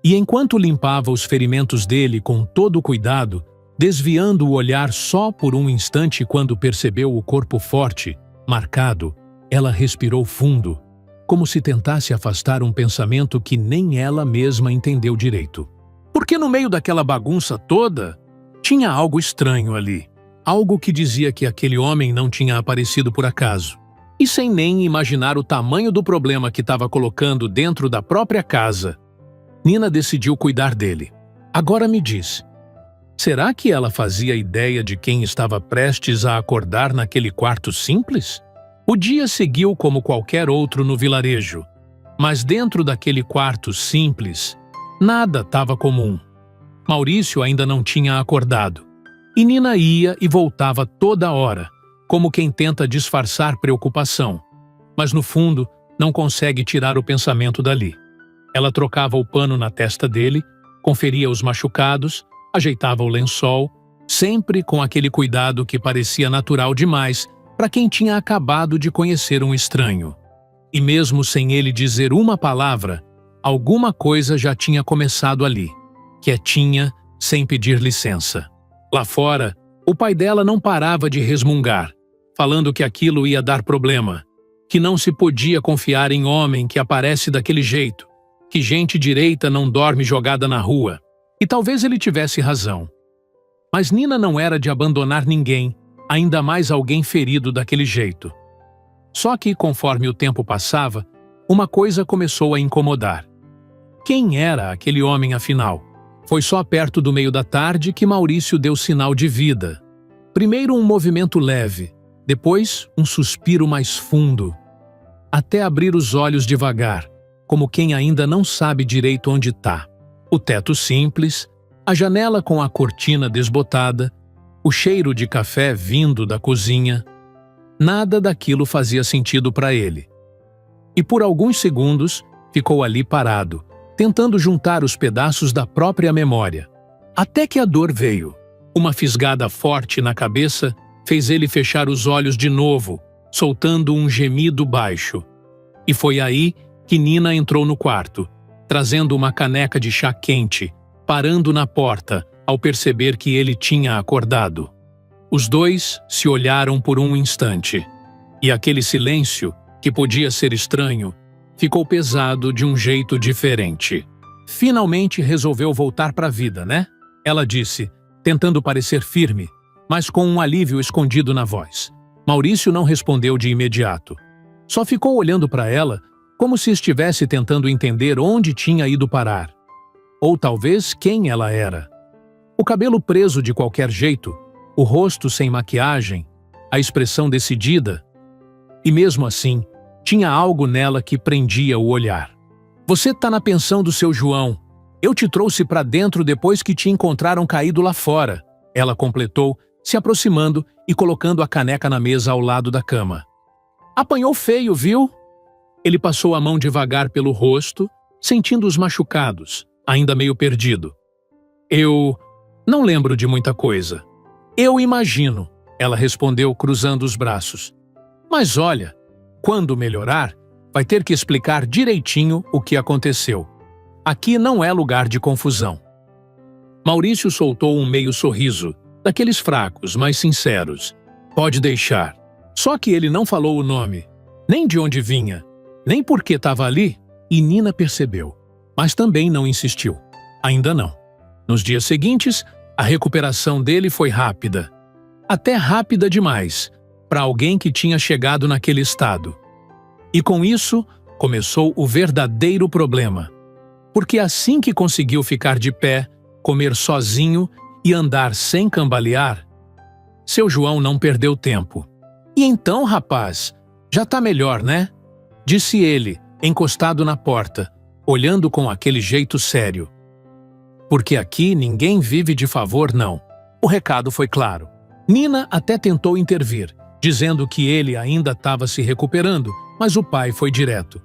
E enquanto limpava os ferimentos dele com todo o cuidado, desviando o olhar só por um instante quando percebeu o corpo forte, marcado, ela respirou fundo, como se tentasse afastar um pensamento que nem ela mesma entendeu direito. Porque no meio daquela bagunça toda, tinha algo estranho ali. Algo que dizia que aquele homem não tinha aparecido por acaso. E sem nem imaginar o tamanho do problema que estava colocando dentro da própria casa, Nina decidiu cuidar dele. Agora me diz, será que ela fazia ideia de quem estava prestes a acordar naquele quarto simples? O dia seguiu como qualquer outro no vilarejo, mas dentro daquele quarto simples, nada estava comum. Maurício ainda não tinha acordado, e Nina ia e voltava toda hora, como quem tenta disfarçar preocupação, mas no fundo não consegue tirar o pensamento dali. Ela trocava o pano na testa dele, conferia os machucados, ajeitava o lençol, sempre com aquele cuidado que parecia natural demais para quem tinha acabado de conhecer um estranho. E mesmo sem ele dizer uma palavra, alguma coisa já tinha começado ali, quietinha, sem pedir licença. Lá fora, o pai dela não parava de resmungar, falando que aquilo ia dar problema, que não se podia confiar em homem que aparece daquele jeito, que gente direita não dorme jogada na rua. E talvez ele tivesse razão. Mas Nina não era de abandonar ninguém, ainda mais alguém ferido daquele jeito. Só que, conforme o tempo passava, uma coisa começou a incomodar. Quem era aquele homem, afinal? Foi só perto do meio da tarde que Maurício deu sinal de vida. Primeiro um movimento leve, depois um suspiro mais fundo, até abrir os olhos devagar, como quem ainda não sabe direito onde está. O teto simples, a janela com a cortina desbotada, o cheiro de café vindo da cozinha. Nada daquilo fazia sentido para ele. E por alguns segundos ficou ali parado, tentando juntar os pedaços da própria memória. Até que a dor veio. Uma fisgada forte na cabeça fez ele fechar os olhos de novo, soltando um gemido baixo. E foi aí que Nina entrou no quarto, trazendo uma caneca de chá quente, parando na porta ao perceber que ele tinha acordado. Os dois se olharam por um instante, e aquele silêncio, que podia ser estranho, ficou pesado de um jeito diferente. Finalmente resolveu voltar para a vida, né? Ela disse, tentando parecer firme, mas com um alívio escondido na voz. Maurício não respondeu de imediato. Só ficou olhando para ela como se estivesse tentando entender onde tinha ido parar. Ou talvez quem ela era. O cabelo preso de qualquer jeito, o rosto sem maquiagem, a expressão decidida. E mesmo assim, tinha algo nela que prendia o olhar. Você tá na pensão do seu João. Eu te trouxe para dentro depois que te encontraram caído lá fora. Ela completou, se aproximando e colocando a caneca na mesa ao lado da cama. Apanhou feio, viu? Ele passou a mão devagar pelo rosto, sentindo os machucados, ainda meio perdido. Eu não lembro de muita coisa. Eu imagino, ela respondeu cruzando os braços. Mas olha, quando melhorar, vai ter que explicar direitinho o que aconteceu. Aqui não é lugar de confusão. Maurício soltou um meio sorriso, daqueles fracos, mas sinceros. Pode deixar. Só que ele não falou o nome, nem de onde vinha, nem por que estava ali, e Nina percebeu, mas também não insistiu. Ainda não. Nos dias seguintes, a recuperação dele foi rápida. Até rápida demais, para alguém que tinha chegado naquele estado. E com isso, começou o verdadeiro problema. Porque assim que conseguiu ficar de pé, comer sozinho e andar sem cambalear, seu João não perdeu tempo. E então, rapaz, já tá melhor, né? Disse ele, encostado na porta, olhando com aquele jeito sério. Porque aqui ninguém vive de favor, não. O recado foi claro. Nina até tentou intervir, dizendo que ele ainda estava se recuperando, mas o pai foi direto.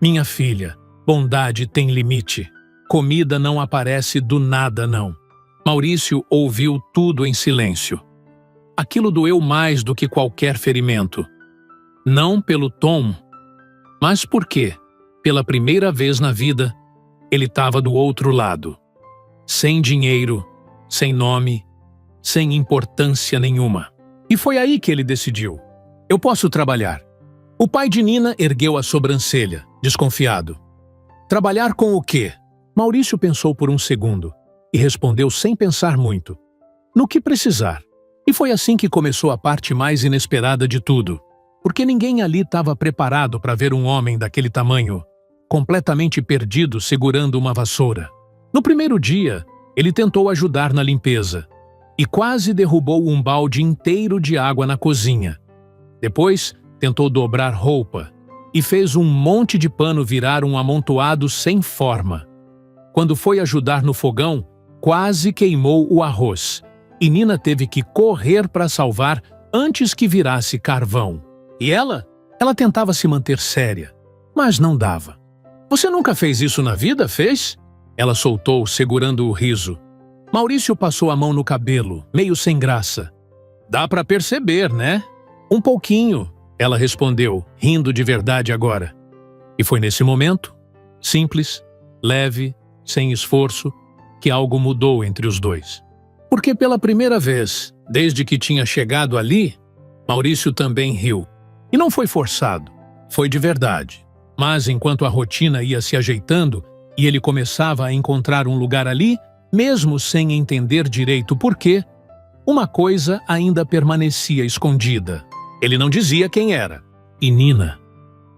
Minha filha, bondade tem limite. Comida não aparece do nada, não. Maurício ouviu tudo em silêncio. Aquilo doeu mais do que qualquer ferimento. Não pelo tom, mas porque, pela primeira vez na vida, ele estava do outro lado. Sem dinheiro, sem nome, sem importância nenhuma. E foi aí que ele decidiu. Eu posso trabalhar. O pai de Nina ergueu a sobrancelha, desconfiado. Trabalhar com o quê? Maurício pensou por um segundo e respondeu sem pensar muito. No que precisar. E foi assim que começou a parte mais inesperada de tudo, porque ninguém ali estava preparado para ver um homem daquele tamanho, completamente perdido segurando uma vassoura. No primeiro dia, ele tentou ajudar na limpeza e quase derrubou um balde inteiro de água na cozinha. Depois, tentou dobrar roupa e fez um monte de pano virar um amontoado sem forma. Quando foi ajudar no fogão, quase queimou o arroz. E Nina teve que correr para salvar antes que virasse carvão. E ela tentava se manter séria, mas não dava. Você nunca fez isso na vida, fez? Ela soltou, segurando o riso. Maurício passou a mão no cabelo, meio sem graça. Dá para perceber, né? Um pouquinho, ela respondeu, rindo de verdade agora. E foi nesse momento, simples, leve, sem esforço, que algo mudou entre os dois. Porque pela primeira vez, desde que tinha chegado ali, Maurício também riu. E não foi forçado, foi de verdade. Mas enquanto a rotina ia se ajeitando e ele começava a encontrar um lugar ali, mesmo sem entender direito por quê, uma coisa ainda permanecia escondida. Ele não dizia quem era. E Nina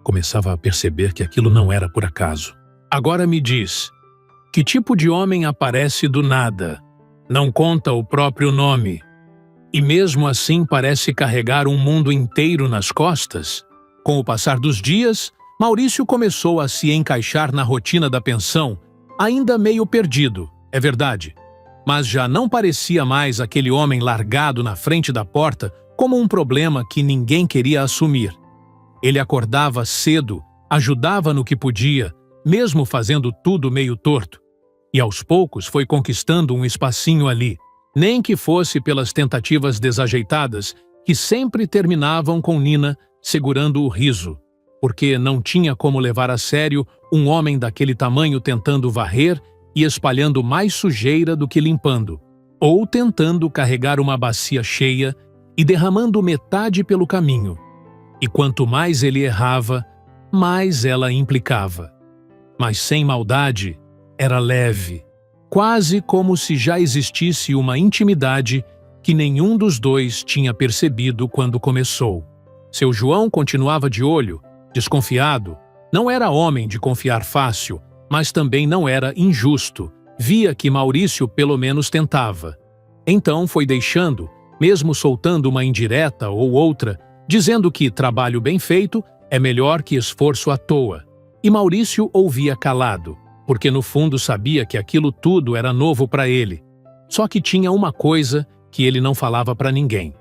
começava a perceber que aquilo não era por acaso. Agora me diz, que tipo de homem aparece do nada? Não conta o próprio nome. E mesmo assim parece carregar um mundo inteiro nas costas? Com o passar dos dias, Maurício começou a se encaixar na rotina da pensão, ainda meio perdido, é verdade. Mas já não parecia mais aquele homem largado na frente da porta como um problema que ninguém queria assumir. Ele acordava cedo, ajudava no que podia, mesmo fazendo tudo meio torto. E aos poucos foi conquistando um espacinho ali, nem que fosse pelas tentativas desajeitadas que sempre terminavam com Nina segurando o riso, porque não tinha como levar a sério um homem daquele tamanho tentando varrer e espalhando mais sujeira do que limpando, ou tentando carregar uma bacia cheia e derramando metade pelo caminho. E quanto mais ele errava, mais ela implicava. Mas sem maldade, era leve, quase como se já existisse uma intimidade que nenhum dos dois tinha percebido quando começou. Seu João continuava de olho, desconfiado. Não era homem de confiar fácil, mas também não era injusto. Via que Maurício pelo menos tentava. Então foi deixando, mesmo soltando uma indireta ou outra, dizendo que trabalho bem feito é melhor que esforço à toa. E Maurício ouvia calado, porque no fundo sabia que aquilo tudo era novo para ele. Só que tinha uma coisa que ele não falava para ninguém.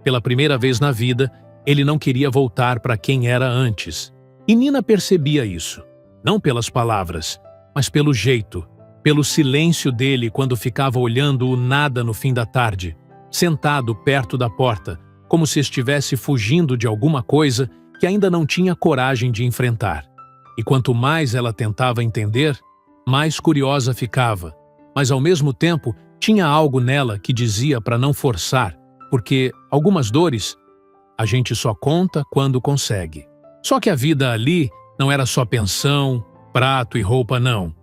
Pela primeira vez na vida, ele não queria voltar para quem era antes. E Nina percebia isso, não pelas palavras, mas pelo jeito, pelo silêncio dele quando ficava olhando o nada no fim da tarde, sentado perto da porta, como se estivesse fugindo de alguma coisa que ainda não tinha coragem de enfrentar. E quanto mais ela tentava entender, mais curiosa ficava, mas ao mesmo tempo tinha algo nela que dizia para não forçar, porque algumas dores a gente só conta quando consegue. Só que a vida ali não era só pensão, prato e roupa não.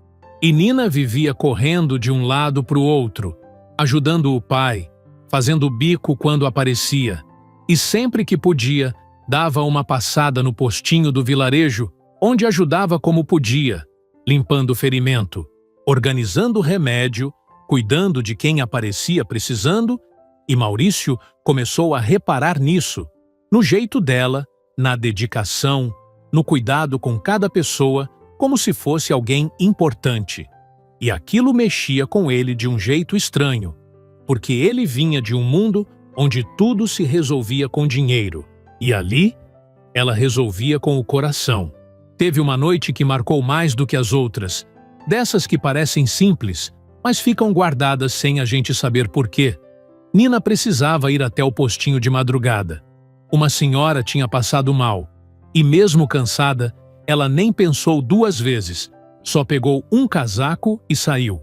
E Nina vivia correndo de um lado para o outro, ajudando o pai, fazendo bico quando aparecia, e sempre que podia, dava uma passada no postinho do vilarejo, onde ajudava como podia, limpando o ferimento, organizando o remédio, cuidando de quem aparecia precisando, e Maurício começou a reparar nisso, no jeito dela, na dedicação, no cuidado com cada pessoa, como se fosse alguém importante. E aquilo mexia com ele de um jeito estranho, porque ele vinha de um mundo onde tudo se resolvia com dinheiro, e ali ela resolvia com o coração. Teve uma noite que marcou mais do que as outras, dessas que parecem simples, mas ficam guardadas sem a gente saber por quê. Nina precisava ir até o postinho de madrugada. Uma senhora tinha passado mal, e mesmo cansada, ela nem pensou duas vezes, só pegou um casaco e saiu.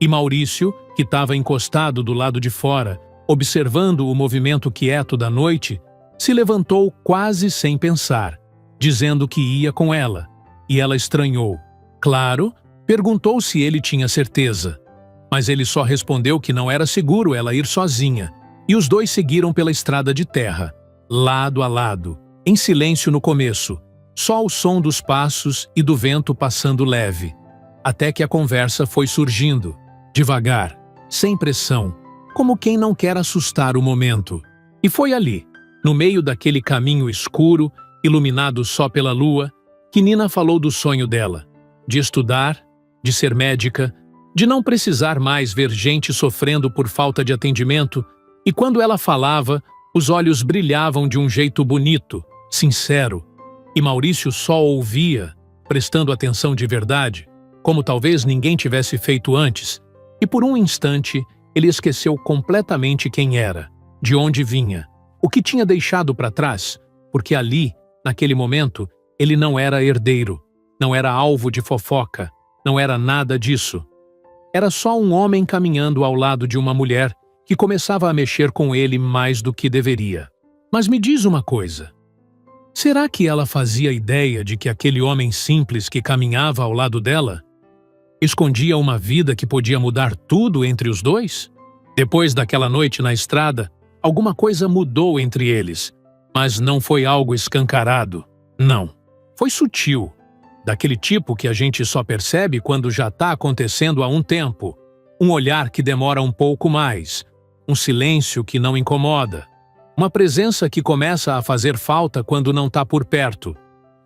E Maurício, que estava encostado do lado de fora, observando o movimento quieto da noite, se levantou quase sem pensar, dizendo que ia com ela, e ela estranhou. Claro, perguntou se ele tinha certeza, mas ele só respondeu que não era seguro ela ir sozinha, e os dois seguiram pela estrada de terra, lado a lado, em silêncio no começo, só o som dos passos e do vento passando leve, até que a conversa foi surgindo, devagar, sem pressão, como quem não quer assustar o momento. E foi ali, no meio daquele caminho escuro, iluminado só pela lua, que Nina falou do sonho dela, de estudar, de ser médica, de não precisar mais ver gente sofrendo por falta de atendimento, e quando ela falava, os olhos brilhavam de um jeito bonito, sincero, e Maurício só ouvia, prestando atenção de verdade, como talvez ninguém tivesse feito antes, e por um instante ele esqueceu completamente quem era, de onde vinha, o que tinha deixado para trás, porque ali, naquele momento, ele não era herdeiro, não era alvo de fofoca, não era nada disso. Era só um homem caminhando ao lado de uma mulher que começava a mexer com ele mais do que deveria. Mas me diz uma coisa. Será que ela fazia ideia de que aquele homem simples que caminhava ao lado dela escondia uma vida que podia mudar tudo entre os dois? Depois daquela noite na estrada, alguma coisa mudou entre eles, mas não foi algo escancarado. Não. Foi sutil. Daquele tipo que a gente só percebe quando já está acontecendo há um tempo. Um olhar que demora um pouco mais. Um silêncio que não incomoda. Uma presença que começa a fazer falta quando não está por perto.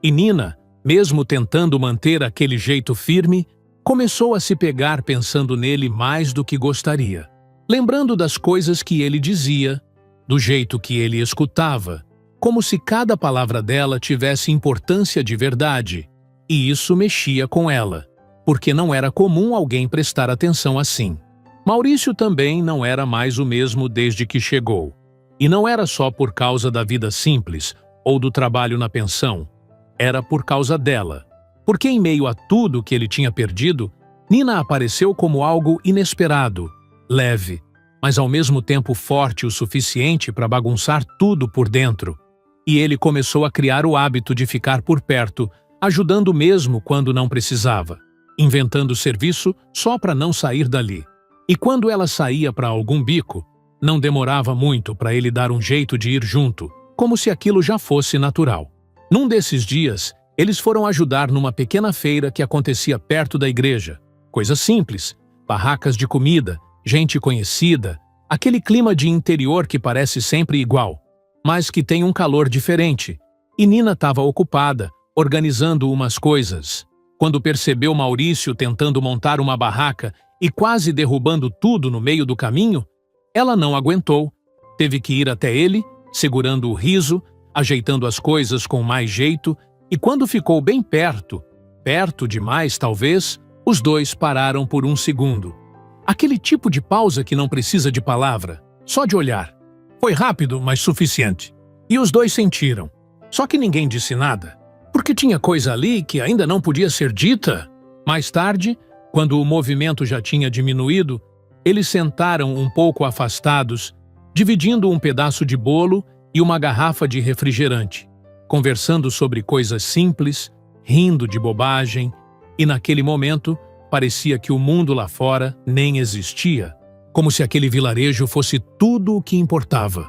E Nina, mesmo tentando manter aquele jeito firme, começou a se pegar pensando nele mais do que gostaria. Lembrando das coisas que ele dizia, do jeito que ele escutava, como se cada palavra dela tivesse importância de verdade. E isso mexia com ela, porque não era comum alguém prestar atenção assim. Maurício também não era mais o mesmo desde que chegou. E não era só por causa da vida simples ou do trabalho na pensão. Era por causa dela. Porque em meio a tudo que ele tinha perdido, Nina apareceu como algo inesperado, leve, mas ao mesmo tempo forte o suficiente para bagunçar tudo por dentro. E ele começou a criar o hábito de ficar por perto, ajudando mesmo quando não precisava, inventando serviço só para não sair dali. E quando ela saía para algum bico, não demorava muito para ele dar um jeito de ir junto, como se aquilo já fosse natural. Num desses dias, eles foram ajudar numa pequena feira que acontecia perto da igreja. Coisa simples, barracas de comida, gente conhecida, aquele clima de interior que parece sempre igual, mas que tem um calor diferente. E Nina estava ocupada, organizando umas coisas, quando percebeu Maurício tentando montar uma barraca e quase derrubando tudo no meio do caminho, ela não aguentou, teve que ir até ele, segurando o riso, ajeitando as coisas com mais jeito, e quando ficou bem perto, perto demais talvez, os dois pararam por um segundo. Aquele tipo de pausa que não precisa de palavra, só de olhar. Foi rápido, mas suficiente. E os dois sentiram. Só que ninguém disse nada. Porque tinha coisa ali que ainda não podia ser dita. Mais tarde, quando o movimento já tinha diminuído, eles sentaram um pouco afastados, dividindo um pedaço de bolo e uma garrafa de refrigerante, conversando sobre coisas simples, rindo de bobagem, e naquele momento parecia que o mundo lá fora nem existia, como se aquele vilarejo fosse tudo o que importava,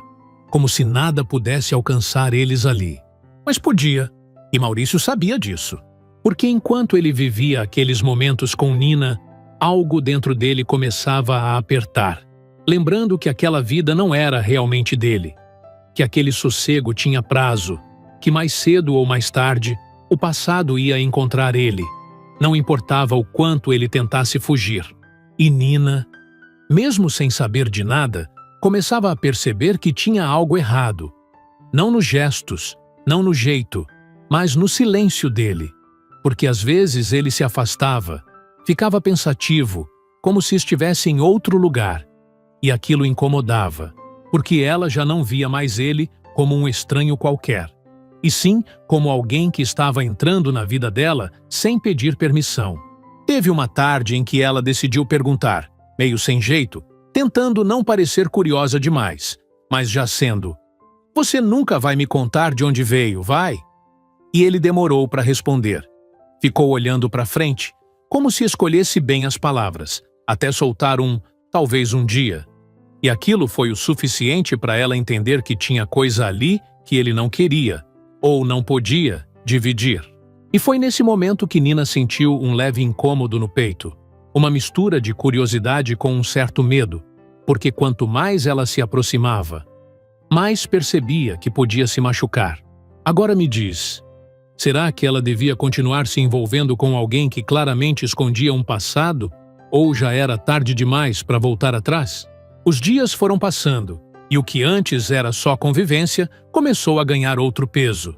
como se nada pudesse alcançar eles ali. Mas podia. E Maurício sabia disso, porque enquanto ele vivia aqueles momentos com Nina, algo dentro dele começava a apertar, lembrando que aquela vida não era realmente dele, que aquele sossego tinha prazo, que mais cedo ou mais tarde o passado ia encontrar ele, não importava o quanto ele tentasse fugir. E Nina, mesmo sem saber de nada, começava a perceber que tinha algo errado, não nos gestos, não no jeito, mas no silêncio dele, porque às vezes ele se afastava, ficava pensativo, como se estivesse em outro lugar, e aquilo incomodava, porque ela já não via mais ele como um estranho qualquer, e sim como alguém que estava entrando na vida dela sem pedir permissão. Teve uma tarde em que ela decidiu perguntar, meio sem jeito, tentando não parecer curiosa demais, mas já sendo: "Você nunca vai me contar de onde veio, vai?" E ele demorou para responder. Ficou olhando para frente, como se escolhesse bem as palavras, até soltar um "talvez um dia". E aquilo foi o suficiente para ela entender que tinha coisa ali que ele não queria, ou não podia, dividir. E foi nesse momento que Nina sentiu um leve incômodo no peito, uma mistura de curiosidade com um certo medo, porque quanto mais ela se aproximava, mais percebia que podia se machucar. Agora me diz, será que ela devia continuar se envolvendo com alguém que claramente escondia um passado, ou já era tarde demais para voltar atrás? Os dias foram passando, e o que antes era só convivência começou a ganhar outro peso.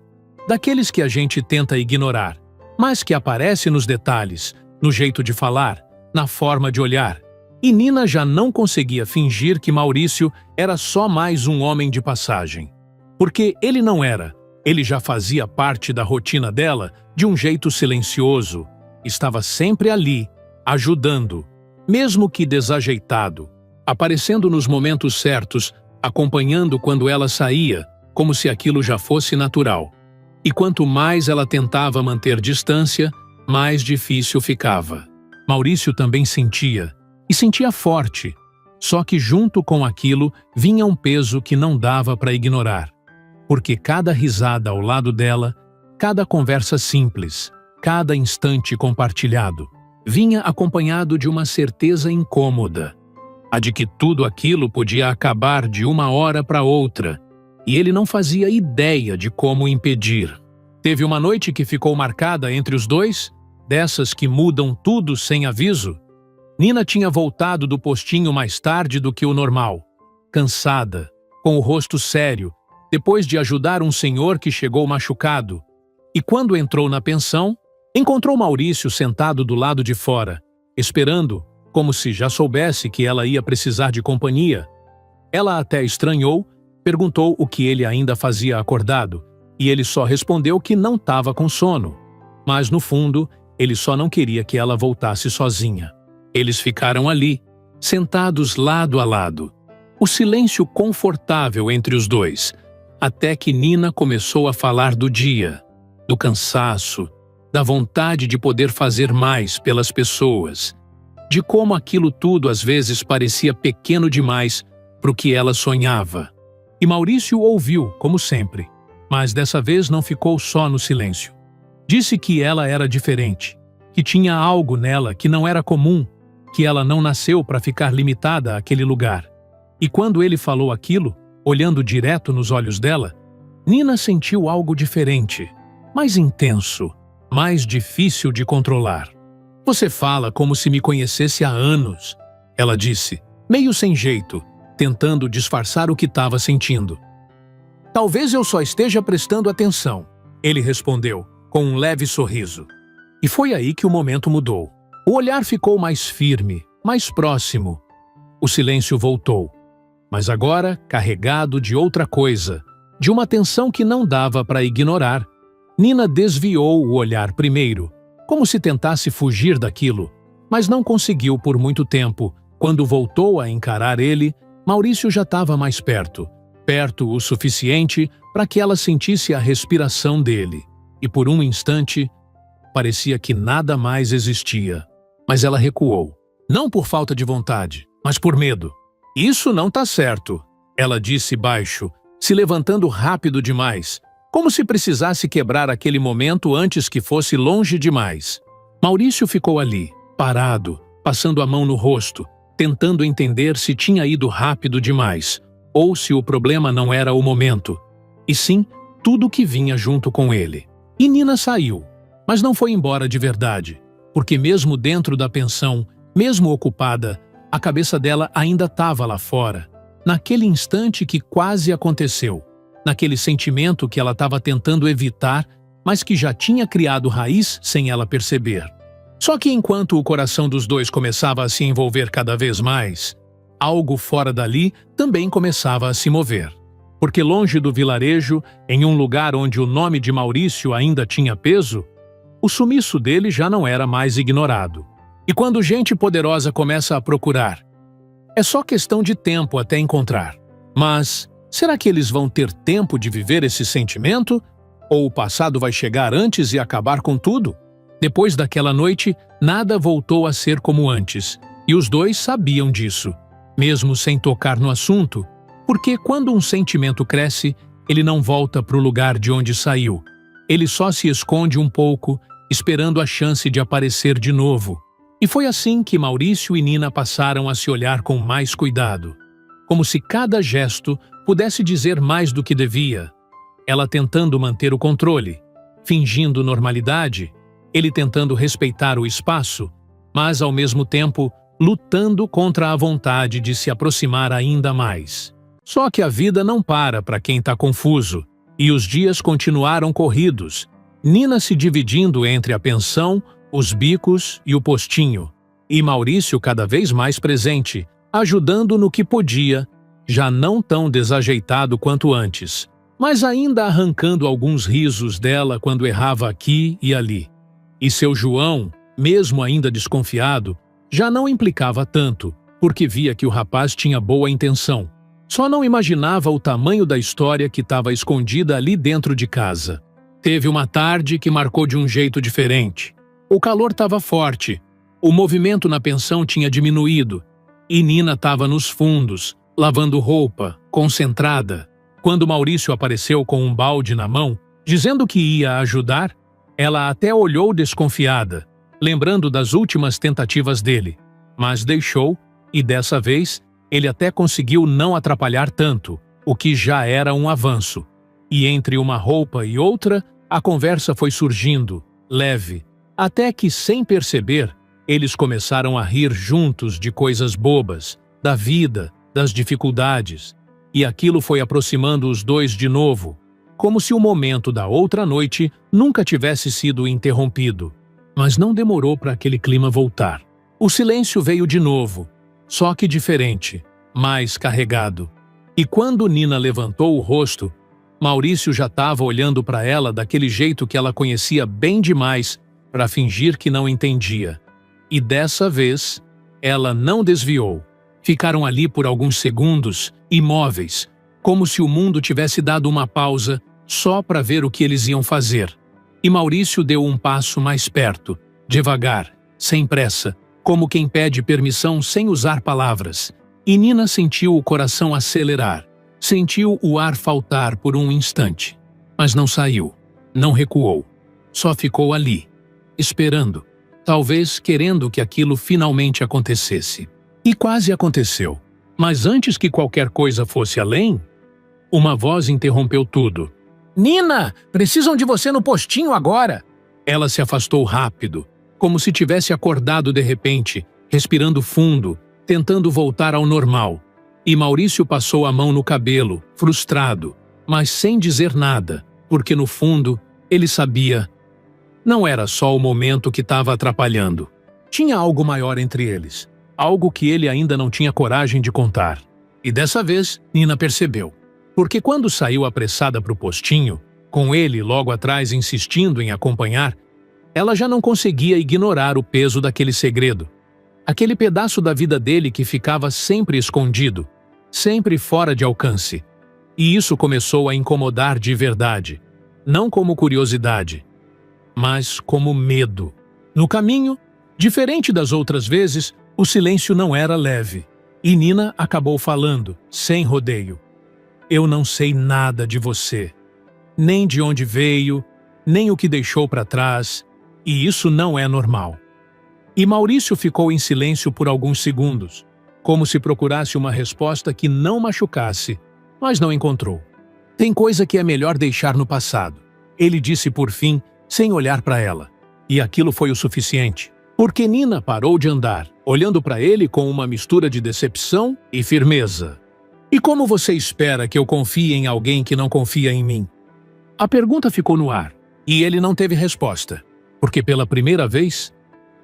Daqueles que a gente tenta ignorar, mas que aparece nos detalhes, no jeito de falar, na forma de olhar. E Nina já não conseguia fingir que Maurício era só mais um homem de passagem. Porque ele não era. Ele já fazia parte da rotina dela de um jeito silencioso. Estava sempre ali, ajudando, mesmo que desajeitado, aparecendo nos momentos certos, acompanhando quando ela saía, como se aquilo já fosse natural. E quanto mais ela tentava manter distância, mais difícil ficava. Maurício também sentia, e sentia forte, Só que junto com aquilo vinha um peso que não dava para ignorar. Porque cada risada ao lado dela, cada conversa simples, cada instante compartilhado, vinha acompanhado de uma certeza incômoda, a de que tudo aquilo podia acabar de uma hora para outra, e ele não fazia ideia de como impedir. Teve uma noite que ficou marcada entre os dois, dessas que mudam tudo sem aviso. Nina tinha voltado do postinho mais tarde do que o normal, cansada, com o rosto sério, depois de ajudar um senhor que chegou machucado. E quando entrou na pensão, encontrou Maurício sentado do lado de fora, esperando, como se já soubesse que ela ia precisar de companhia. Ela até estranhou, perguntou o que ele ainda fazia acordado, e ele só respondeu que não estava com sono. Mas, no fundo, ele só não queria que ela voltasse sozinha. Eles ficaram ali, sentados lado a lado. O silêncio confortável entre os dois, até que Nina começou a falar do dia, do cansaço, da vontade de poder fazer mais pelas pessoas, de como aquilo tudo às vezes parecia pequeno demais para o que ela sonhava. E Maurício ouviu, como sempre, mas dessa vez não ficou só no silêncio. Disse que ela era diferente, que tinha algo nela que não era comum, que ela não nasceu para ficar limitada àquele lugar. E quando ele falou aquilo, olhando direto nos olhos dela, Nina sentiu algo diferente, mais intenso, mais difícil de controlar. "Você fala como se me conhecesse há anos", ela disse, meio sem jeito, tentando disfarçar o que estava sentindo. "Talvez eu só esteja prestando atenção", ele respondeu, com um leve sorriso. E foi aí que o momento mudou. O olhar ficou mais firme, mais próximo. O silêncio voltou, mas agora carregado de outra coisa, de uma tensão que não dava para ignorar. Nina desviou o olhar primeiro, como se tentasse fugir daquilo, mas não conseguiu por muito tempo. Quando voltou a encarar ele, Maurício já estava mais perto, perto o suficiente para que ela sentisse a respiração dele. E por um instante, parecia que nada mais existia. Mas ela recuou, não por falta de vontade, mas por medo. "Isso não tá certo", ela disse baixo, se levantando rápido demais, como se precisasse quebrar aquele momento antes que fosse longe demais. Maurício ficou ali, parado, passando a mão no rosto, tentando entender se tinha ido rápido demais, ou se o problema não era o momento, e sim tudo que vinha junto com ele. E Nina saiu, mas não foi embora de verdade, porque mesmo dentro da pensão, mesmo ocupada, a cabeça dela ainda estava lá fora, naquele instante que quase aconteceu, naquele sentimento que ela estava tentando evitar, mas que já tinha criado raiz sem ela perceber. Só que enquanto o coração dos dois começava a se envolver cada vez mais, algo fora dali também começava a se mover. Porque longe do vilarejo, em um lugar onde o nome de Maurício ainda tinha peso, o sumiço dele já não era mais ignorado. E quando gente poderosa começa a procurar, é só questão de tempo até encontrar. Mas será que eles vão ter tempo de viver esse sentimento? Ou o passado vai chegar antes e acabar com tudo? Depois daquela noite, nada voltou a ser como antes, e os dois sabiam disso, mesmo sem tocar no assunto, porque quando um sentimento cresce, ele não volta para o lugar de onde saiu. Ele só se esconde um pouco, esperando a chance de aparecer de novo. E foi assim que Maurício e Nina passaram a se olhar com mais cuidado, como se cada gesto pudesse dizer mais do que devia. Ela tentando manter o controle, fingindo normalidade, ele tentando respeitar o espaço, mas ao mesmo tempo lutando contra a vontade de se aproximar ainda mais. Só que a vida não para quem está confuso, e os dias continuaram corridos, Nina se dividindo entre a pensão, os bicos e o postinho, e Maurício cada vez mais presente, ajudando no que podia, já não tão desajeitado quanto antes, mas ainda arrancando alguns risos dela quando errava aqui e ali. E seu João, mesmo ainda desconfiado, já não implicava tanto, porque via que o rapaz tinha boa intenção. Só não imaginava o tamanho da história que estava escondida ali dentro de casa. Teve uma tarde que marcou de um jeito diferente. O calor estava forte, o movimento na pensão tinha diminuído, E Nina estava nos fundos, lavando roupa, concentrada. Quando Maurício apareceu com um balde na mão, dizendo que ia ajudar, ela até olhou desconfiada, lembrando das últimas tentativas dele, mas deixou, e dessa vez ele até conseguiu não atrapalhar tanto, o que já era um avanço. E entre uma roupa e outra, a conversa foi surgindo, leve, até que, sem perceber, eles começaram a rir juntos de coisas bobas, da vida, das dificuldades, e aquilo foi aproximando os dois de novo, como se o momento da outra noite nunca tivesse sido interrompido. Mas não demorou para aquele clima voltar. O silêncio veio de novo, só que diferente, mais carregado. E quando Nina levantou o rosto, Maurício já estava olhando para ela daquele jeito que ela conhecia bem demais para fingir que não entendia. E dessa vez, ela não desviou. Ficaram ali por alguns segundos, imóveis, como se o mundo tivesse dado uma pausa só para ver o que eles iam fazer. E Maurício deu um passo mais perto, devagar, sem pressa, como quem pede permissão sem usar palavras. E Nina sentiu o coração acelerar, sentiu o ar faltar por um instante. Mas não saiu, não recuou, só ficou ali, esperando, talvez querendo que aquilo finalmente acontecesse. E quase aconteceu. Mas antes que qualquer coisa fosse além, uma voz interrompeu tudo. "Nina, precisam de você no postinho agora!" Ela se afastou rápido, como se tivesse acordado de repente, respirando fundo, tentando voltar ao normal. E Maurício passou a mão no cabelo, frustrado, mas sem dizer nada, porque no fundo ele sabia. Não era só o momento que estava atrapalhando. Tinha algo maior entre eles, algo que ele ainda não tinha coragem de contar. E dessa vez, Nina percebeu. Porque quando saiu apressada para o postinho, com ele logo atrás insistindo em acompanhar, ela já não conseguia ignorar o peso daquele segredo. Aquele pedaço da vida dele que ficava sempre escondido, sempre fora de alcance. E isso começou a incomodar de verdade, não como curiosidade, mas como medo. No caminho, diferente das outras vezes, o silêncio não era leve. E Nina acabou falando, sem rodeio. "Eu não sei nada de você, nem de onde veio, nem o que deixou para trás, e isso não é normal." E Maurício ficou em silêncio por alguns segundos, como se procurasse uma resposta que não machucasse, mas não encontrou. "Tem coisa que é melhor deixar no passado", ele disse por fim, sem olhar para ela. E aquilo foi o suficiente, porque Nina parou de andar, olhando para ele com uma mistura de decepção e firmeza. "E como você espera que eu confie em alguém que não confia em mim?" A pergunta ficou no ar, e ele não teve resposta, porque pela primeira vez,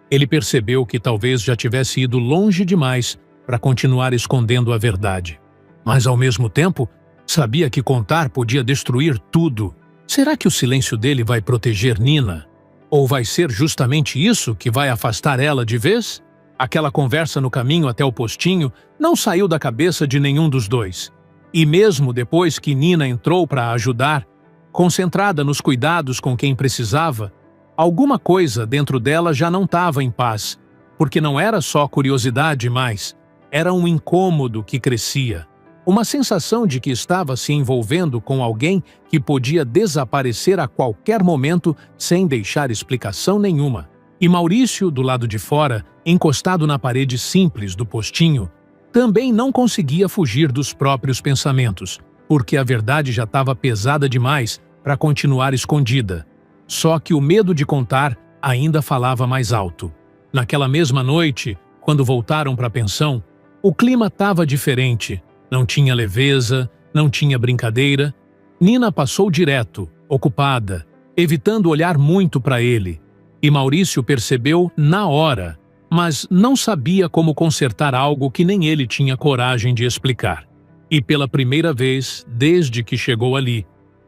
ele percebeu que talvez já tivesse ido longe demais para continuar escondendo a verdade. Mas ao mesmo tempo, sabia que contar podia destruir tudo. Será que o silêncio dele vai proteger Nina? Ou vai ser justamente isso que vai afastar ela de vez? Aquela conversa no caminho até o postinho não saiu da cabeça de nenhum dos dois. E mesmo depois que Nina entrou para ajudar, concentrada nos cuidados com quem precisava, alguma coisa dentro dela já não estava em paz, porque não era só curiosidade mais, era um incômodo que crescia. Uma sensação de que estava se envolvendo com alguém que podia desaparecer a qualquer momento sem deixar explicação nenhuma. E Maurício, do lado de fora, encostado na parede simples do postinho, também não conseguia fugir dos próprios pensamentos, porque a verdade já estava pesada demais para continuar escondida. Só que o medo de contar ainda falava mais alto. Naquela mesma noite, quando voltaram para a pensão, o clima estava diferente. Não tinha leveza, não tinha brincadeira. Nina passou direto, ocupada, evitando olhar muito para ele. E Maurício percebeu na hora, mas não sabia como consertar algo que nem ele tinha coragem de explicar. E pela primeira vez, desde que chegou ali,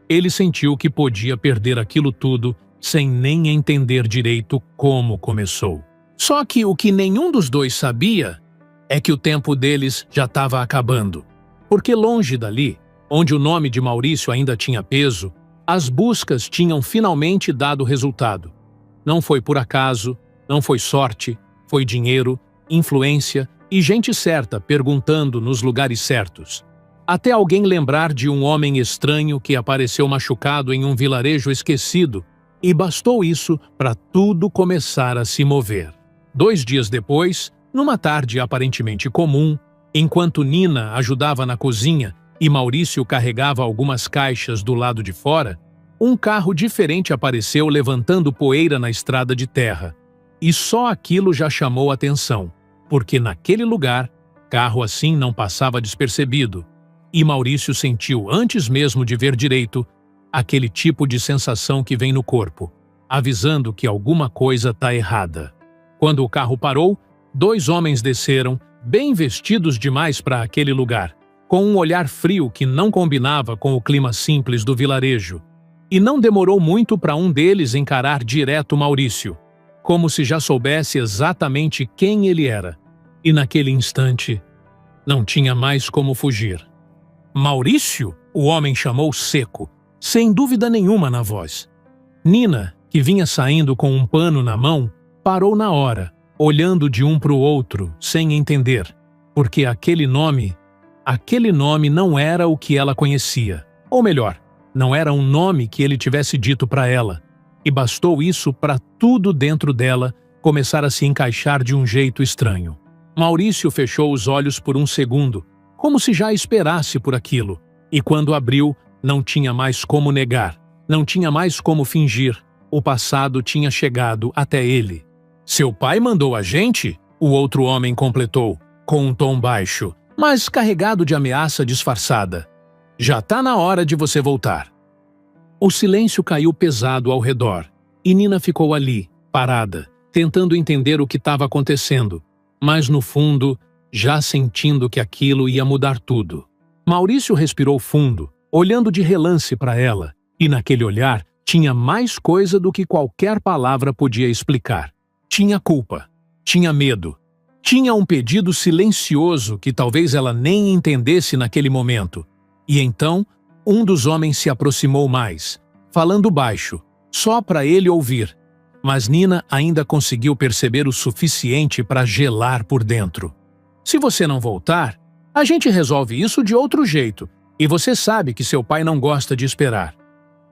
ele sentiu que podia perder aquilo tudo sem nem entender direito como começou. Só que o que nenhum dos dois sabia é que o tempo deles já estava acabando. Porque longe dali, onde o nome de Maurício ainda tinha peso, as buscas tinham finalmente dado resultado. Não foi por acaso, não foi sorte, foi dinheiro, influência, e gente certa perguntando nos lugares certos, até alguém lembrar de um homem estranho que apareceu machucado em um vilarejo esquecido, e bastou isso para tudo começar a se mover. 2 dias depois, numa tarde aparentemente comum, enquanto Nina ajudava na cozinha e Maurício carregava algumas caixas do lado de fora, um carro diferente apareceu levantando poeira na estrada de terra. E só aquilo já chamou atenção, porque naquele lugar, carro assim não passava despercebido. E Maurício sentiu, antes mesmo de ver direito, aquele tipo de sensação que vem no corpo, avisando que alguma coisa está errada. Quando o carro parou, 2 homens desceram, bem vestidos demais para aquele lugar, com um olhar frio que não combinava com o clima simples do vilarejo. E não demorou muito para um deles encarar direto Maurício, como se já soubesse exatamente quem ele era. E naquele instante, não tinha mais como fugir. Maurício? O homem chamou seco, sem dúvida nenhuma na voz. Nina, que vinha saindo com um pano na mão, parou na hora, olhando de um para o outro, sem entender, porque aquele nome não era o que ela conhecia. Ou melhor, não era um nome que ele tivesse dito para ela, e bastou isso para tudo dentro dela começar a se encaixar de um jeito estranho. Maurício fechou os olhos por um segundo, como se já esperasse por aquilo, e quando abriu, não tinha mais como negar, não tinha mais como fingir. O passado tinha chegado até ele. Seu pai mandou a gente? O outro homem completou, com um tom baixo, mas carregado de ameaça disfarçada. Já tá na hora de você voltar. O silêncio caiu pesado ao redor, e Nina ficou ali, parada, tentando entender o que estava acontecendo, mas no fundo, já sentindo que aquilo ia mudar tudo. Maurício respirou fundo, olhando de relance para ela, e naquele olhar tinha mais coisa do que qualquer palavra podia explicar. Tinha culpa, tinha medo, tinha um pedido silencioso que talvez ela nem entendesse naquele momento. E então, um dos homens se aproximou mais, falando baixo, só para ele ouvir. Mas Nina ainda conseguiu perceber o suficiente para gelar por dentro. Se você não voltar, a gente resolve isso de outro jeito, e você sabe que seu pai não gosta de esperar.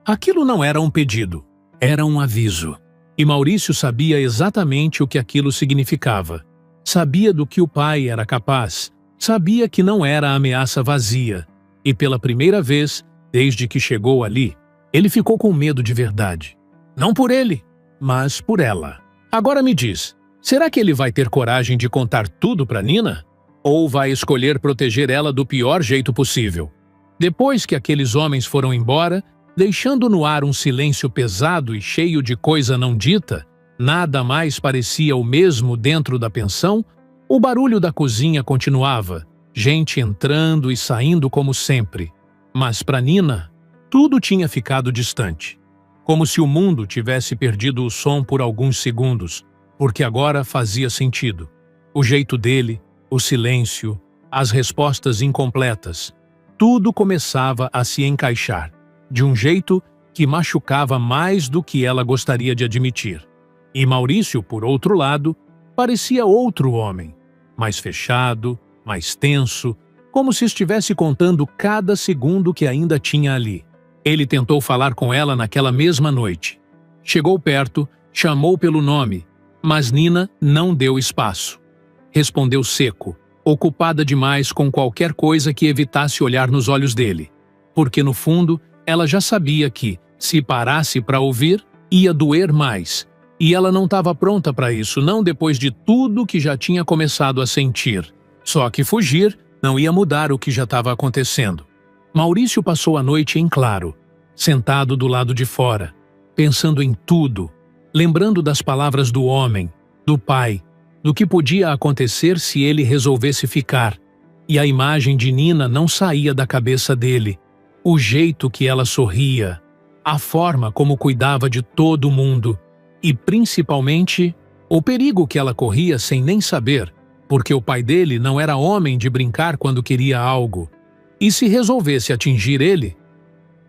Aquilo não era um pedido, era um aviso. E Maurício sabia exatamente o que aquilo significava. Sabia do que o pai era capaz, sabia que não era ameaça vazia. E pela primeira vez, desde que chegou ali, ele ficou com medo de verdade. Não por ele, mas por ela. Agora me diz, será que ele vai ter coragem de contar tudo para Nina? Ou vai escolher proteger ela do pior jeito possível? Depois que aqueles homens foram embora, deixando no ar um silêncio pesado e cheio de coisa não dita, nada mais parecia o mesmo dentro da pensão, o barulho da cozinha continuava, gente entrando e saindo como sempre. Mas para Nina, tudo tinha ficado distante. Como se o mundo tivesse perdido o som por alguns segundos, porque agora fazia sentido. O jeito dele, o silêncio, as respostas incompletas, tudo começava a se encaixar, de um jeito que machucava mais do que ela gostaria de admitir. E Maurício, por outro lado, parecia outro homem, mais fechado, mais tenso, como se estivesse contando cada segundo que ainda tinha ali. Ele tentou falar com ela naquela mesma noite. Chegou perto, chamou pelo nome, mas Nina não deu espaço. Respondeu seco, ocupada demais com qualquer coisa que evitasse olhar nos olhos dele. Porque no fundo, ela já sabia que, se parasse para ouvir, ia doer mais. E ela não estava pronta para isso, não depois de tudo que já tinha começado a sentir. Só que fugir não ia mudar o que já estava acontecendo. Maurício passou a noite em claro, sentado do lado de fora, pensando em tudo, lembrando das palavras do homem, do pai, do que podia acontecer se ele resolvesse ficar. E a imagem de Nina não saía da cabeça dele. O jeito que ela sorria, a forma como cuidava de todo mundo e, principalmente, o perigo que ela corria sem nem saber, porque o pai dele não era homem de brincar quando queria algo. E se resolvesse atingir ele,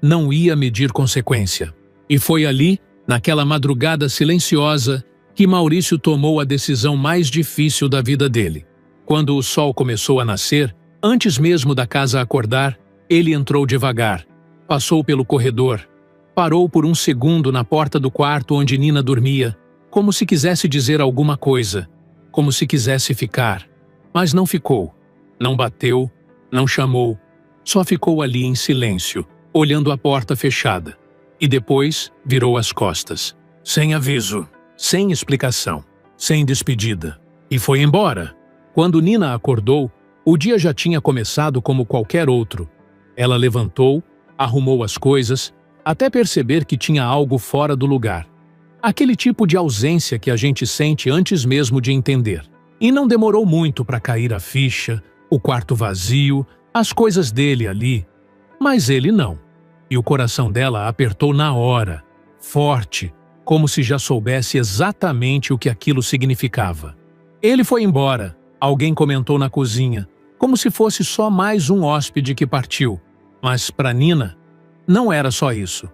não ia medir consequência. E foi ali, naquela madrugada silenciosa, que Maurício tomou a decisão mais difícil da vida dele. Quando o sol começou a nascer, antes mesmo da casa acordar, ele entrou devagar, passou pelo corredor, parou por um segundo na porta do quarto onde Nina dormia, como se quisesse dizer alguma coisa, como se quisesse ficar. Mas não ficou, não bateu, não chamou, só ficou ali em silêncio, olhando a porta fechada. E depois virou as costas, sem aviso, sem explicação, sem despedida. E foi embora. Quando Nina acordou, o dia já tinha começado como qualquer outro. Ela levantou, arrumou as coisas, até perceber que tinha algo fora do lugar. Aquele tipo de ausência que a gente sente antes mesmo de entender. E não demorou muito para cair a ficha, o quarto vazio, as coisas dele ali. Mas ele não. E o coração dela apertou na hora, forte, como se já soubesse exatamente o que aquilo significava. Ele foi embora, alguém comentou na cozinha, como se fosse só mais um hóspede que partiu. Mas para Nina, não era só isso.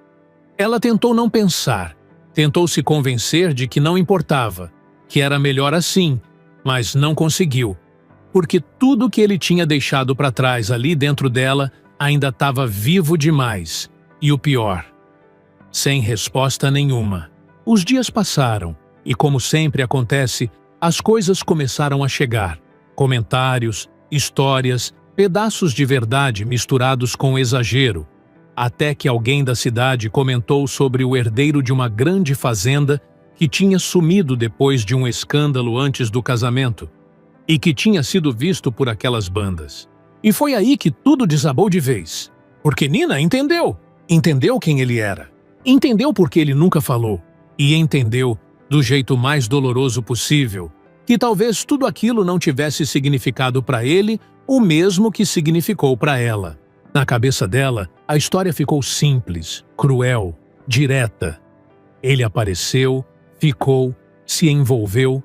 Ela tentou não pensar, tentou se convencer de que não importava, que era melhor assim, mas não conseguiu, porque tudo que ele tinha deixado para trás ali dentro dela ainda estava vivo demais. E o pior, sem resposta nenhuma. Os dias passaram e, como sempre acontece, as coisas começaram a chegar. Comentários, histórias, pedaços de verdade misturados com exagero, até que alguém da cidade comentou sobre o herdeiro de uma grande fazenda que tinha sumido depois de um escândalo antes do casamento e que tinha sido visto por aquelas bandas. E foi aí que tudo desabou de vez, porque Nina entendeu quem ele era, entendeu porque ele nunca falou e entendeu, do jeito mais doloroso possível, que talvez tudo aquilo não tivesse significado para ele o mesmo que significou para ela. Na cabeça dela, a história ficou simples, cruel, direta. Ele apareceu, ficou, se envolveu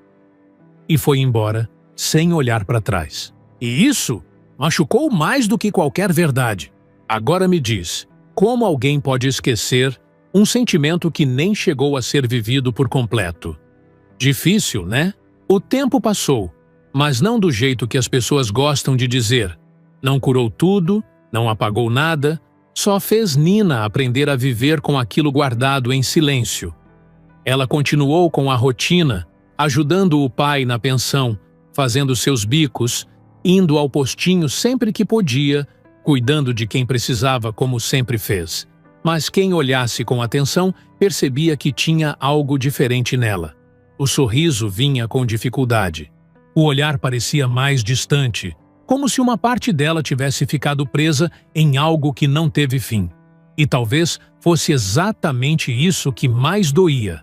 e foi embora, sem olhar para trás. E isso machucou mais do que qualquer verdade. Agora me diz, como alguém pode esquecer um sentimento que nem chegou a ser vivido por completo? Difícil, né? O tempo passou, mas não do jeito que as pessoas gostam de dizer. Não curou tudo, não apagou nada, só fez Nina aprender a viver com aquilo guardado em silêncio. Ela continuou com a rotina, ajudando o pai na pensão, fazendo seus bicos, indo ao postinho sempre que podia, cuidando de quem precisava como sempre fez. Mas quem olhasse com atenção percebia que tinha algo diferente nela. O sorriso vinha com dificuldade. O olhar parecia mais distante, como se uma parte dela tivesse ficado presa em algo que não teve fim. E talvez fosse exatamente isso que mais doía.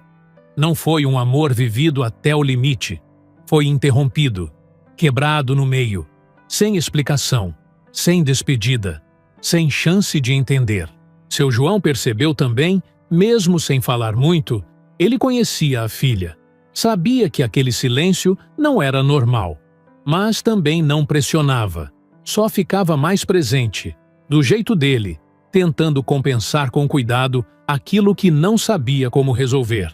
Não foi um amor vivido até o limite. Foi interrompido, quebrado no meio, sem explicação, sem despedida, sem chance de entender. Seu João percebeu também, mesmo sem falar muito, ele conhecia a filha. Sabia que aquele silêncio não era normal, mas também não pressionava. Só ficava mais presente, do jeito dele, tentando compensar com cuidado aquilo que não sabia como resolver.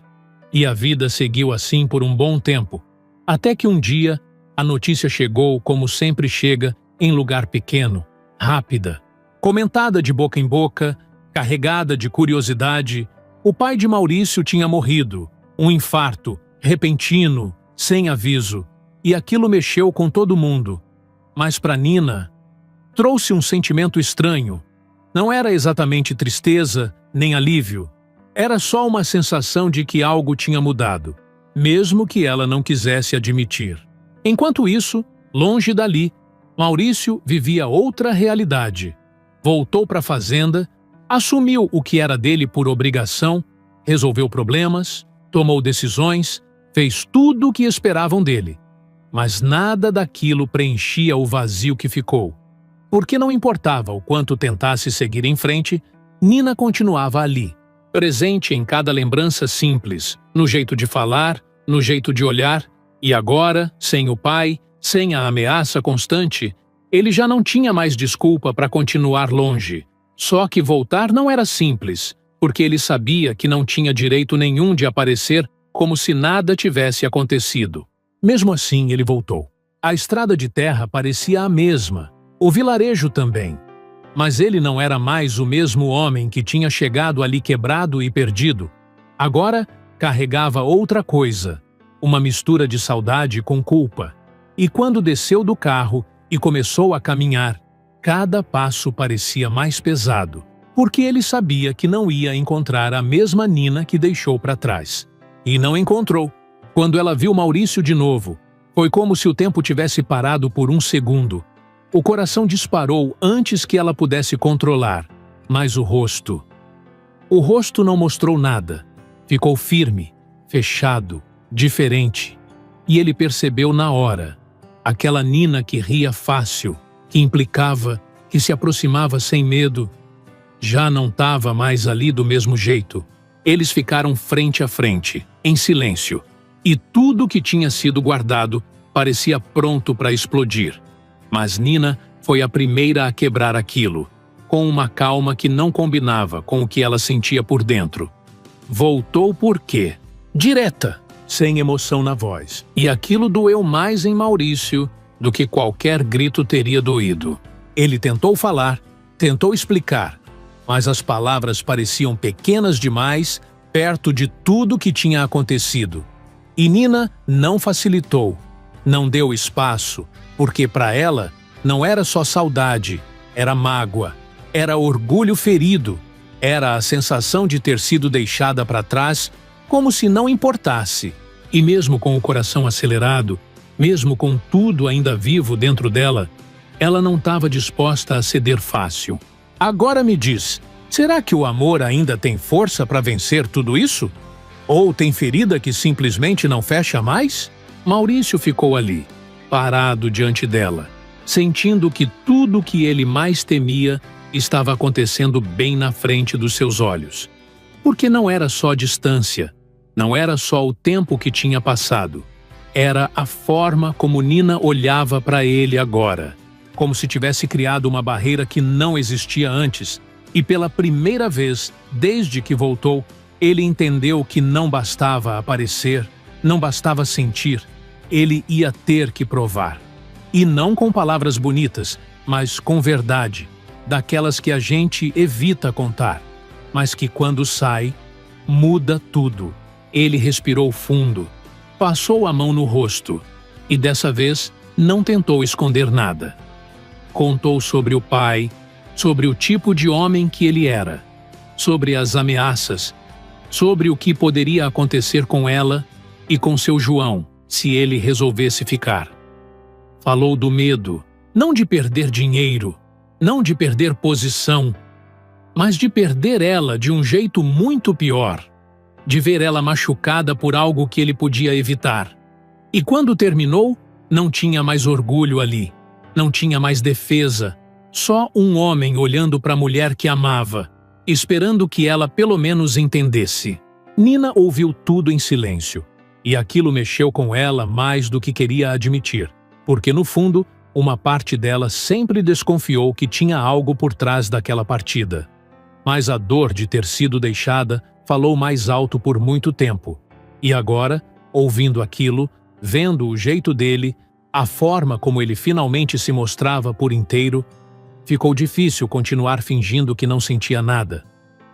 E a vida seguiu assim por um bom tempo, até que um dia a notícia chegou como sempre chega, em lugar pequeno, rápida, comentada de boca em boca, carregada de curiosidade. O pai de Maurício tinha morrido, um infarto, repentino, sem aviso, e aquilo mexeu com todo mundo. Mas para Nina, trouxe um sentimento estranho. Não era exatamente tristeza, nem alívio. Era só uma sensação de que algo tinha mudado, mesmo que ela não quisesse admitir. Enquanto isso, longe dali, Maurício vivia outra realidade. Voltou para a fazenda, assumiu o que era dele por obrigação, resolveu problemas, tomou decisões, fez tudo o que esperavam dele. Mas nada daquilo preenchia o vazio que ficou. Porque não importava o quanto tentasse seguir em frente, Nina continuava ali, presente em cada lembrança simples, no jeito de falar, no jeito de olhar, e agora, sem o pai, sem a ameaça constante, ele já não tinha mais desculpa para continuar longe. Só que voltar não era simples, porque ele sabia que não tinha direito nenhum de aparecer como se nada tivesse acontecido. Mesmo assim, ele voltou. A estrada de terra parecia a mesma, o vilarejo também. Mas ele não era mais o mesmo homem que tinha chegado ali quebrado e perdido. Agora carregava outra coisa, uma mistura de saudade com culpa. E quando desceu do carro e começou a caminhar, cada passo parecia mais pesado, porque ele sabia que não ia encontrar a mesma Nina que deixou para trás. E não encontrou. Quando ela viu Maurício de novo, foi como se o tempo tivesse parado por um segundo. O coração disparou antes que ela pudesse controlar, mas o rosto não mostrou nada. Ficou firme, fechado, diferente. E ele percebeu na hora. Aquela Nina que ria fácil, que implicava, que se aproximava sem medo, já não estava mais ali do mesmo jeito. Eles ficaram frente a frente, em silêncio, e tudo que tinha sido guardado parecia pronto para explodir. Mas Nina foi a primeira a quebrar aquilo, com uma calma que não combinava com o que ela sentia por dentro. Voltou por quê? Direta, sem emoção na voz. E aquilo doeu mais em Maurício do que qualquer grito teria doído. Ele tentou falar, tentou explicar, mas as palavras pareciam pequenas demais perto de tudo que tinha acontecido. E Nina não facilitou, não deu espaço, porque para ela não era só saudade, era mágoa, era orgulho ferido, era a sensação de ter sido deixada para trás como se não importasse. E mesmo com o coração acelerado, mesmo com tudo ainda vivo dentro dela, ela não estava disposta a ceder fácil. Agora me diz, será que o amor ainda tem força para vencer tudo isso? Ou tem ferida que simplesmente não fecha mais? Maurício ficou ali, parado diante dela, sentindo que tudo o que ele mais temia estava acontecendo bem na frente dos seus olhos. Porque não era só distância, não era só o tempo que tinha passado. Era a forma como Nina olhava para ele agora, como se tivesse criado uma barreira que não existia antes, e pela primeira vez, desde que voltou, ele entendeu que não bastava aparecer, não bastava sentir, ele ia ter que provar. E não com palavras bonitas, mas com verdade, daquelas que a gente evita contar, mas que quando sai, muda tudo. Ele respirou fundo, passou a mão no rosto e dessa vez não tentou esconder nada. Contou sobre o pai, sobre o tipo de homem que ele era, sobre as ameaças, sobre o que poderia acontecer com ela e com seu João, se ele resolvesse ficar. Falou do medo, não de perder dinheiro, não de perder posição, mas de perder ela de um jeito muito pior, de ver ela machucada por algo que ele podia evitar. E quando terminou, não tinha mais orgulho ali, não tinha mais defesa, só um homem olhando para a mulher que amava, esperando que ela pelo menos entendesse. Nina ouviu tudo em silêncio, e aquilo mexeu com ela mais do que queria admitir, porque no fundo, uma parte dela sempre desconfiou que tinha algo por trás daquela partida. Mas a dor de ter sido deixada falou mais alto por muito tempo, e agora, ouvindo aquilo, vendo o jeito dele, a forma como ele finalmente se mostrava por inteiro, ficou difícil continuar fingindo que não sentia nada.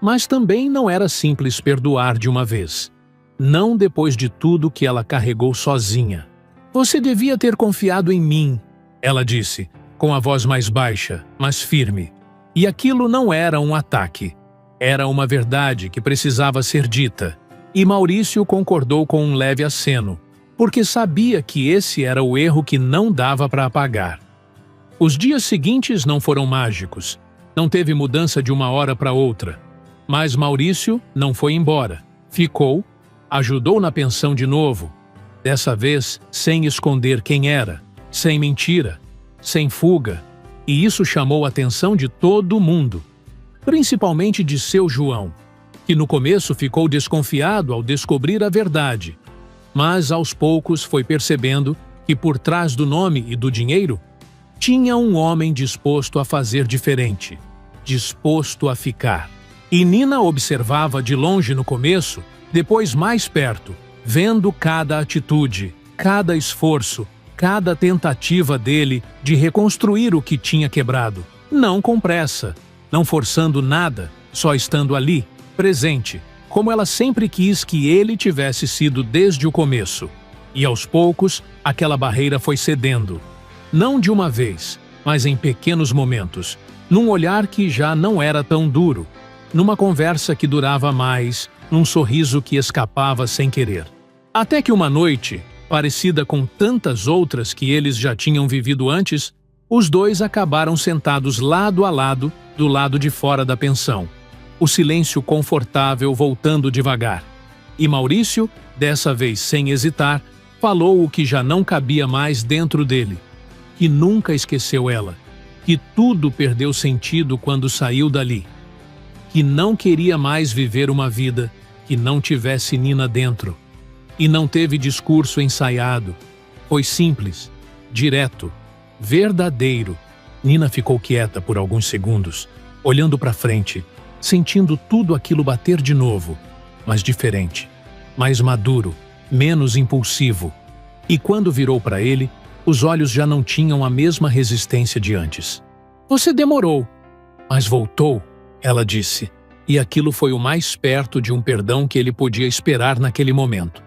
Mas também não era simples perdoar de uma vez. Não depois de tudo que ela carregou sozinha. "Você devia ter confiado em mim", ela disse, com a voz mais baixa, mas firme. E aquilo não era um ataque. Era uma verdade que precisava ser dita. E Maurício concordou com um leve aceno, porque sabia que esse era o erro que não dava para apagar. Os dias seguintes não foram mágicos. Não teve mudança de uma hora para outra. Mas Maurício não foi embora. Ficou, ajudou na pensão de novo. Dessa vez, sem esconder quem era, sem mentira, sem fuga. E isso chamou a atenção de todo mundo, principalmente de seu João, que no começo ficou desconfiado ao descobrir a verdade, mas aos poucos foi percebendo que por trás do nome e do dinheiro tinha um homem disposto a fazer diferente, disposto a ficar. E Nina observava de longe no começo, depois mais perto, vendo cada atitude, cada esforço, cada tentativa dele de reconstruir o que tinha quebrado. Não com pressa, não forçando nada, só estando ali, presente, como ela sempre quis que ele tivesse sido desde o começo. E aos poucos, aquela barreira foi cedendo. Não de uma vez, mas em pequenos momentos, num olhar que já não era tão duro, numa conversa que durava mais, num sorriso que escapava sem querer. Até que uma noite, parecida com tantas outras que eles já tinham vivido antes, os dois acabaram sentados lado a lado, do lado de fora da pensão. O silêncio confortável voltando devagar. E Maurício, dessa vez sem hesitar, falou o que já não cabia mais dentro dele. Que nunca esqueceu ela. Que tudo perdeu sentido quando saiu dali. Que não queria mais viver uma vida que não tivesse Nina dentro. E não teve discurso ensaiado. Foi simples, direto, verdadeiro. Nina ficou quieta por alguns segundos, olhando para frente, sentindo tudo aquilo bater de novo, mas diferente, mais maduro, menos impulsivo. E quando virou para ele, os olhos já não tinham a mesma resistência de antes. "Você demorou, mas voltou", ela disse, e aquilo foi o mais perto de um perdão que ele podia esperar naquele momento.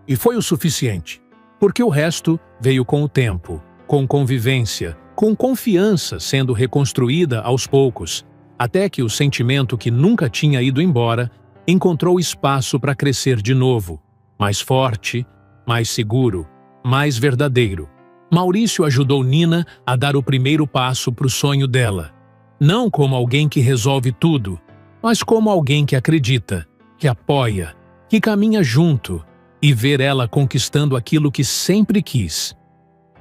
E foi o suficiente, porque o resto veio com o tempo, com convivência, com confiança sendo reconstruída aos poucos, até que o sentimento que nunca tinha ido embora encontrou espaço para crescer de novo, mais forte, mais seguro, mais verdadeiro. Maurício ajudou Nina a dar o primeiro passo para o sonho dela, não como alguém que resolve tudo, mas como alguém que acredita, que apoia, que caminha junto, e ver ela conquistando aquilo que sempre quis.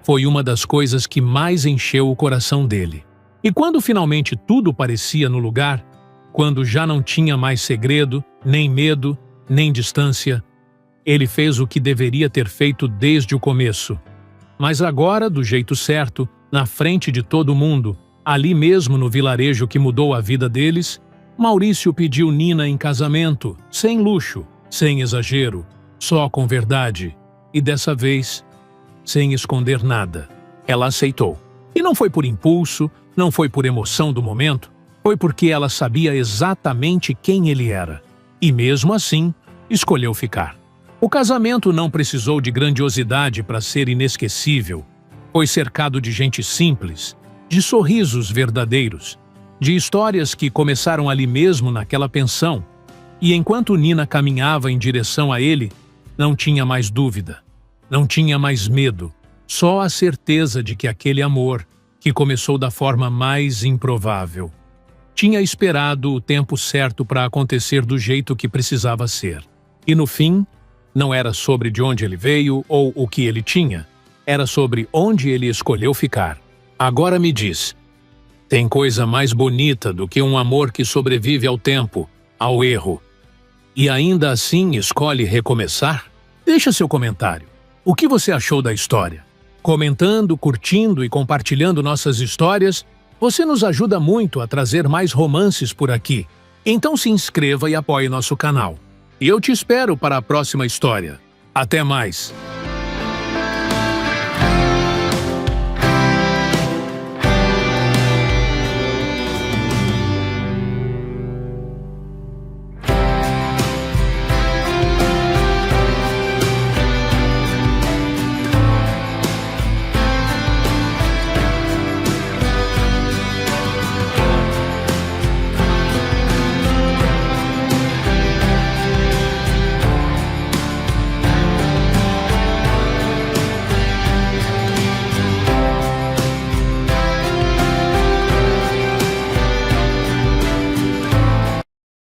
Foi uma das coisas que mais encheu o coração dele. E quando finalmente tudo parecia no lugar, quando já não tinha mais segredo, nem medo, nem distância, ele fez o que deveria ter feito desde o começo. Mas agora, do jeito certo, na frente de todo mundo, ali mesmo no vilarejo que mudou a vida deles, Maurício pediu Nina em casamento, sem luxo, sem exagero, só com verdade, e dessa vez, sem esconder nada. Ela aceitou. E não foi por impulso, não foi por emoção do momento, foi porque ela sabia exatamente quem ele era. E mesmo assim, escolheu ficar. O casamento não precisou de grandiosidade para ser inesquecível. Foi cercado de gente simples, de sorrisos verdadeiros, de histórias que começaram ali mesmo naquela pensão. E enquanto Nina caminhava em direção a ele, não tinha mais dúvida, não tinha mais medo, só a certeza de que aquele amor, que começou da forma mais improvável, tinha esperado o tempo certo para acontecer do jeito que precisava ser. E no fim, não era sobre de onde ele veio ou o que ele tinha, era sobre onde ele escolheu ficar. Agora me diz, tem coisa mais bonita do que um amor que sobrevive ao tempo, ao erro, e ainda assim escolhe recomeçar? Deixa seu comentário. O que você achou da história? Comentando, curtindo e compartilhando nossas histórias, você nos ajuda muito a trazer mais romances por aqui. Então se inscreva e apoie nosso canal. E eu te espero para a próxima história. Até mais!